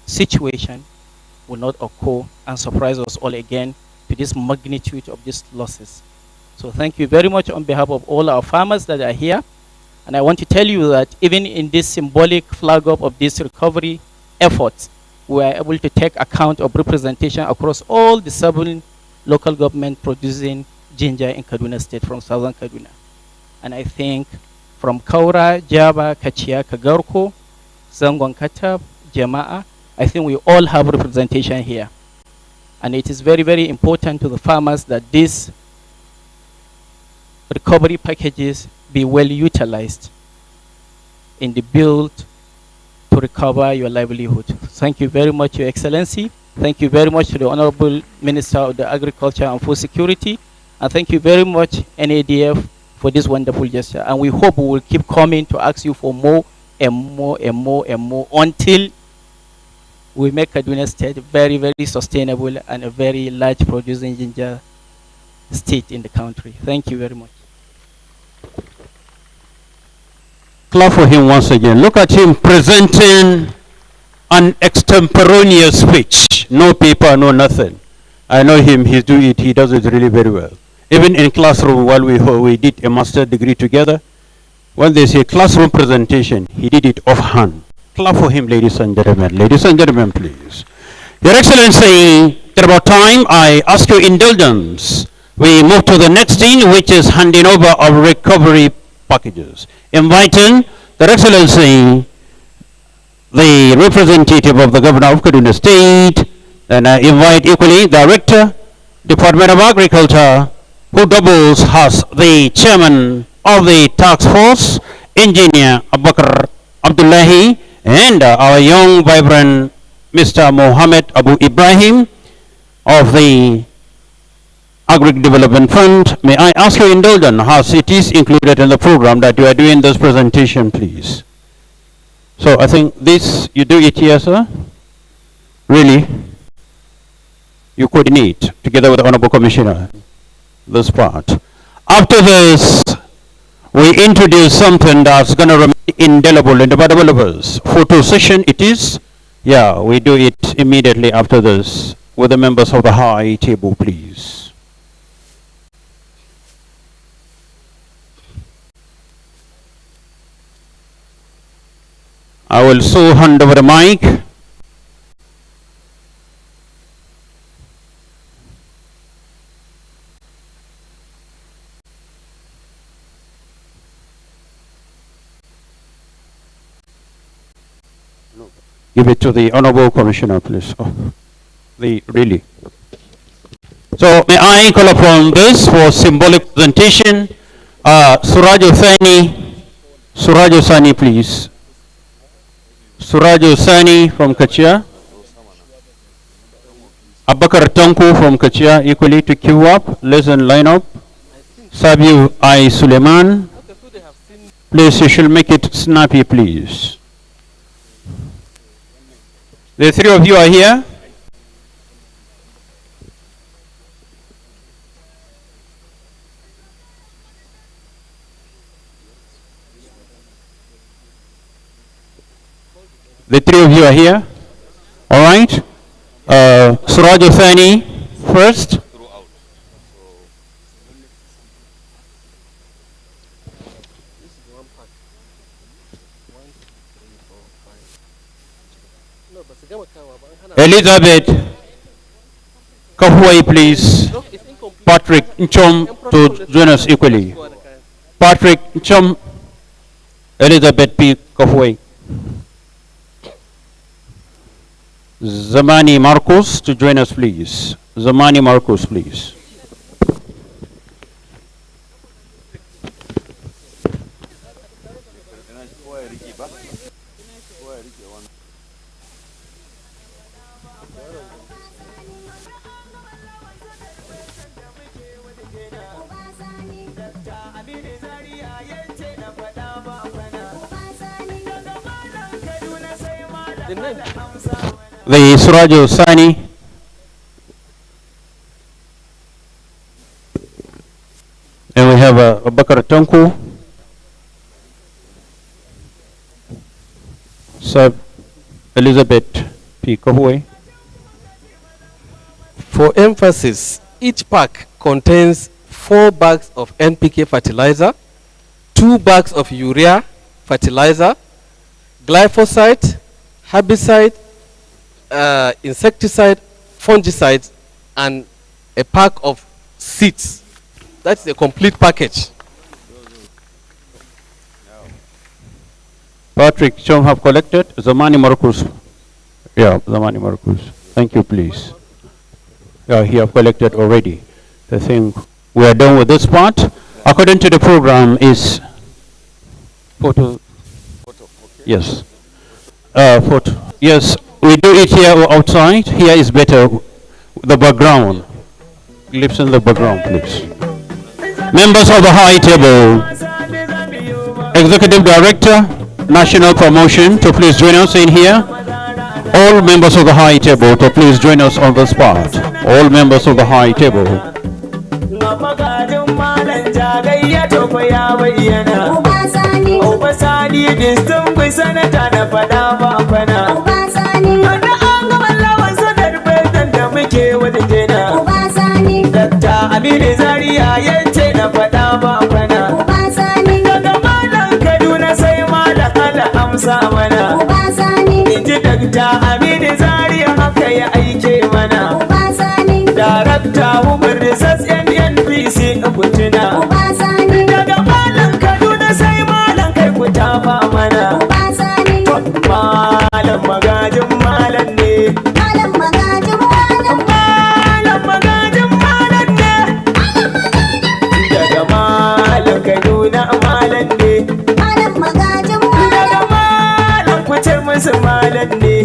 situation will not occur and surprise us all again to this magnitude of these losses. So thank you very much on behalf of all our farmers that are here. And I want to tell you that even in this symbolic flag up of this recovery efforts, we are able to take account of representation across all the 7 local government producing ginger in Kaduna State from southern Kaduna. And I think from Kaura, Jaba, Kachia, Kagarko, Zangon Katab, Jama'a, I think we all have representation here. And it is very important to the farmers that these recovery packages be well utilized in the build to recover your livelihood. Thank you very much, Your Excellency. Thank you very much to the Honorable Minister of the Agriculture and Food Security. And thank you very much, NADF, for this wonderful gesture. And we hope we will keep coming to ask you for more and more until we make Kaduna State very sustainable and a very large producing ginger state in the country. Thank you very much. Clap for him once again. Look at him presenting an extemporaneous speech. No paper, no nothing. I know him, he does it really very well. Even in classroom, while we did a master's degree together, when they say classroom presentation, he did it offhand. Clap for him, ladies and gentlemen. Ladies and gentlemen, please. Your Excellency, at about time, I ask your indulgence. We move to the next thing, which is handing over of recovery packages. Inviting Your Excellency, the representative of the Governor of Kaduna State, and I invite equally Director, Department of Agriculture, who doubles as the Chairman of the Task Force, Engineer Abubakar Abdullahi, and our young, vibrant Mr. Mohammed Abu Ibrahim of the Agri Development Fund. May I ask your indulgence, as it is included in the program, that you are doing this presentation, please. So I think this, you do it here, sir? Really? You coordinate together with the Honorable Commissioner this part. After this, we introduce something that's going to remain indelible in the developers. Photo session it is. Yeah, we do it immediately after this with the members of the high table, please. I will so hand over the mic. Give it to the Honorable Commissioner, please. Oh, really. So may I call upon this for symbolic presentation. Surajo Sani, please. Surajo Sani from Kachia. Abakar Tanku from Kachia, equally to queue up, listen, line up. Sabiu I. Suleiman. Please, you should make it snappy, please. The three of you are here. The three of you are here. All right. Suraj Thani first. Elizabeth Kahuai, please. Patrick Nchom to join us equally. Patrick Nchom, Elizabeth P. Kahuai. Zamani Marcos to join us, please. Zamani Marcos, please. The Surajo Sani. And we have Bakar Tanku. Sir Elizabeth P. Kahuai. For emphasis, each pack contains 4 bags of NPK fertilizer, 2 bags of urea fertilizer, glyphosate, herbicide, insecticide, fungicide, and a pack of seeds. That's a complete package. Patrick Chong have collected. Zamani Marcus. Yeah, Zamani Marcus. Thank you, please. Yeah, he have collected already. I think we are done with this part. According to the program is photo. Yes. Photo. Yes, we do it here or outside. Here is better. The background. Lips in the background, please. Members of the high table, Executive Director, National Promotion, to please join us in here. All members of the high table to please join us on this part. All members of the high table. Darakta Umar Risas NNPC Kutina daga malam Kaduna sai malam kai ku tafa mana malam magajin malam ne malam magajin malam malam magajin malam ne daga malam Kaduna malam ne malam magajin malam daga malam ku ce musu malam ne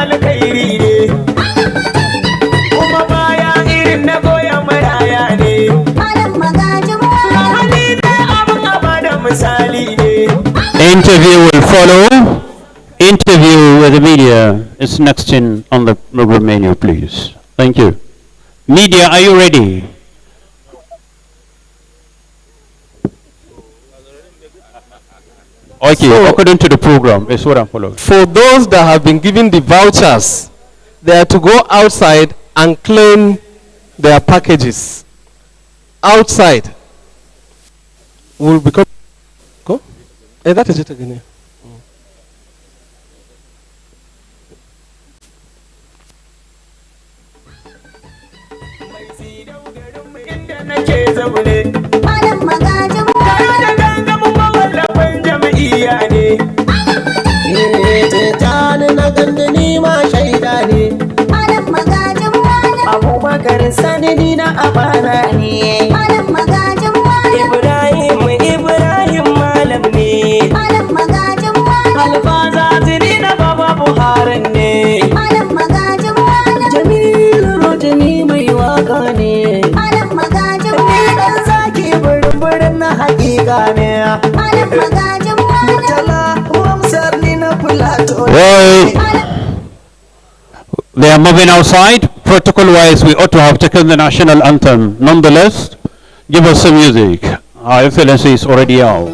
alkhairi ne kuma baya irin na goyon maraya ne malam magajin hali ne abin abada misali ne. Interview will follow. Interview with the media is next in on the program menu, please. Thank you. Media, are you ready? Okay, so, according to the program, is what I'm following. For those that have been given the vouchers, they are to go outside and claim their packages. Outside will become. Go. Hey, that is it again. Abubakar sanadi na amana ne malam magajin malam Ibrahim malam ne malam magajin Well, they are moving outside. Protocol-wise, we ought to have taken the national anthem. Nonetheless, give us some music. Our excellency is already out.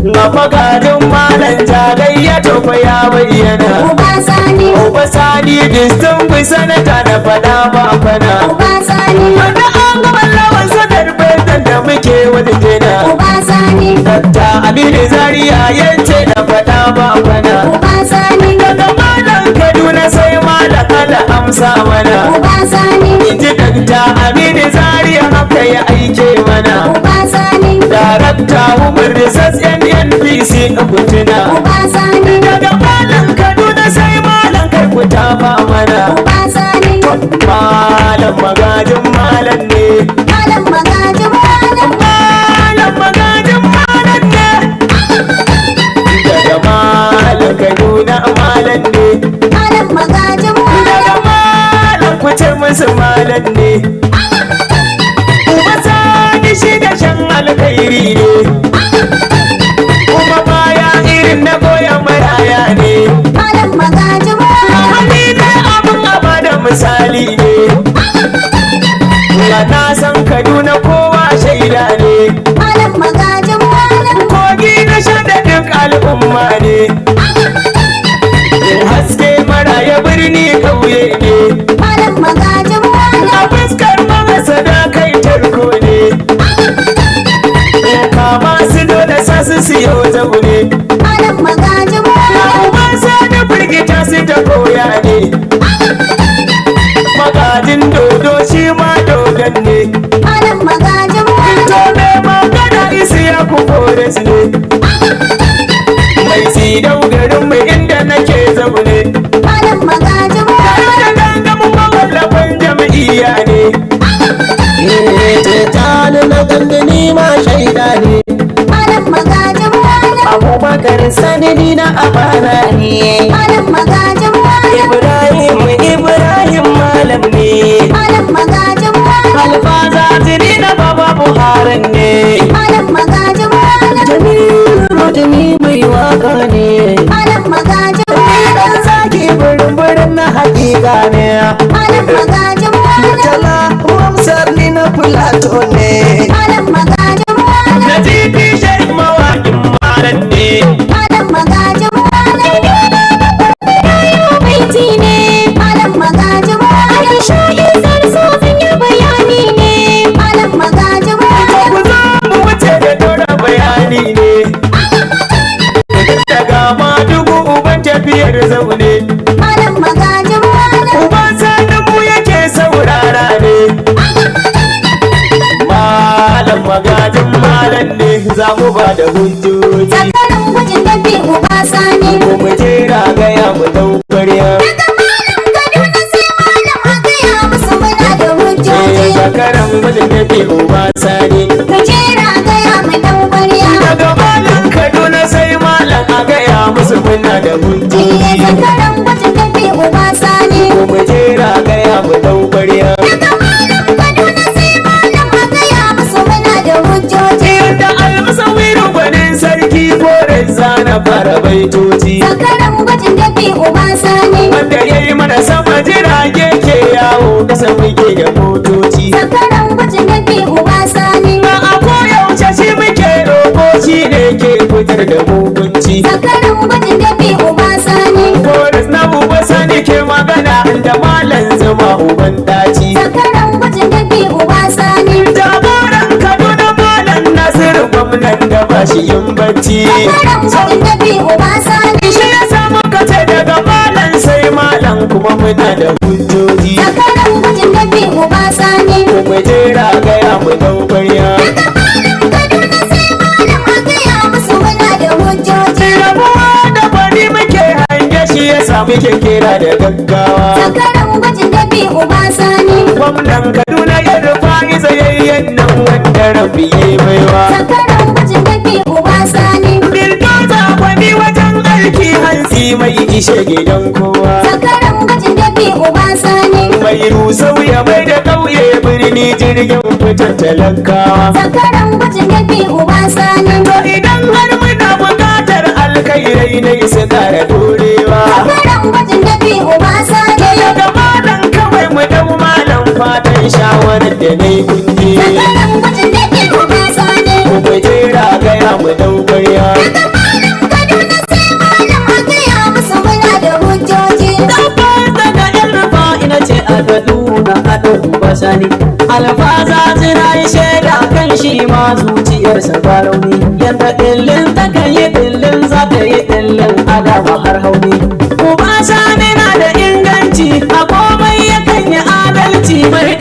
Mafagadin malan jagayya tofa ya bayyana. Uba Sani distinguished senator da fada ba fana. Wanda an gaban lawan sadar betan da muke wani jena. Dakta Aminu Zaria yace da fada ba fana. Daga malan Kaduna sai malan ala amsa mana. Inji Dakta Aminu Zaria haka ya aike mana. Darakta Umar Research NNPC a kutuna. Daga malan Kaduna sai malan kai ku tafa mana. Malam magajin malam ne. Malam magajin malam ne. Daga malan Kaduna malam ne. Daga malan kuce musu malam ne. Uba Sani shi da shan alkhairi ne. Kuma baya irin na goyon maraya ne. Hali ne abin abada misali ne. Na san Kaduna kowa shaida ne. Kogi na shaɗa duk al'umma ne. Haske maraya birni kauye ne. A fuskar mahasada kai tarko ne. Kama su dole sa su siyo zabu ne. Uba Sani firgita su ta koya ne. Magajin dodo shi ma dodon ne. To me magana isi ya ku kore su ne. Mai tsidau garin mai inda nake zaune. Tare da gangamin mawallafin jam'iyya ne. Tani na gandani ma shaida ne. Abubakar Sani na amana ne. Ibrahim malam ne. Alfaza jiri na baba Buhari ne. Jamilu mai waka ne. Dan zaki burin na hakika ne. Murtala Mamsar ni na Plato ne. Na jibi shai mawakin malam ne. Daga Madugu uban tafiyar zaune. Uban Sani mu yake saurara ne. Malam magajin malam ne za mu ba da hujjoji. Zakaran gwajin dabi uba Sani. Ko mu jera gaya mu dau ƙwarya. Zakaran gwajin dabi uba Sani. Ka jera gaya mu dau ƙwarya. Daga malam Kaduna sai malam a gaya musu muna da hujjoji. Zakaran gwajin dabi uba Sani. Ko mu jera gaya mu dau ƙwarya. Daga malam Kaduna sai malam a gaya musu muna da hujjoji. Yadda almusawiru gwanin sarki kore zana fara baitoci. Zakaran gwajin dabi uba Sani. Wanda ya yi mana sama jirage ke yawo kasa muke da motoci. Zakaran gwajin dabi uba Sani. Na a koyaushe shi muke roƙo shi ne ke fitar da mugunci. Zakaran gwajin dabi uba Sani. Boris na uba Sani ke magana da malam zama uban daci. Zakaran gwajin dabi uba Sani. Jagoran Kaduna malam Nasiru gwamnan da ba shi yin bacci. Zakaran gwajin dabi uba Sani. Shi ya samu kace daga malam sai malam kuma muna da hujjoji. Zakaran gwajin dabi uba Sani. Ko mu jera gaya mu dau ƙwarya. Daga malam Kaduna sai malam a gaya musu muna da hujjoji. Rabuwa da bari muke hange shi ya samu kira da gaggawa. Zakaran gwajin dabi uba Sani. Gwamnan Kaduna ya rufa izayayyen nan wanda rabi ya yi baiwa. Zakaran gwajin dabi uba Sani. Bildoza gwani wajen ishe gidan kowa. Zakaran gwajin dafi uba sani. Mai rusau ya mai da ƙauye birni jirgin fitar talakawa. Zakaran gwajin dafi uba sani. To idan har muna buƙatar alkhairai na isa ƙara dorewa. Zakaran gwajin dafi uba sani. To daga malam kawai mu dau malam fatan shawarar da na yi kunje. Zakaran gwajin dafi uba sani. Mu gajera gaya mu dau ƙwarya. Daga malam Kaduna sai malam a gaya musu muna da hujjoji. daga yan rufa ina ce a Kaduna a ɗan basani alfaza zira yi shaida kan shi ma zuciyarsa ba rauni yadda ɗillin ta kan yi ɗillin za ta yi ɗillin adama har hauni uba sani na da inganci a komai yakan yi adalci mai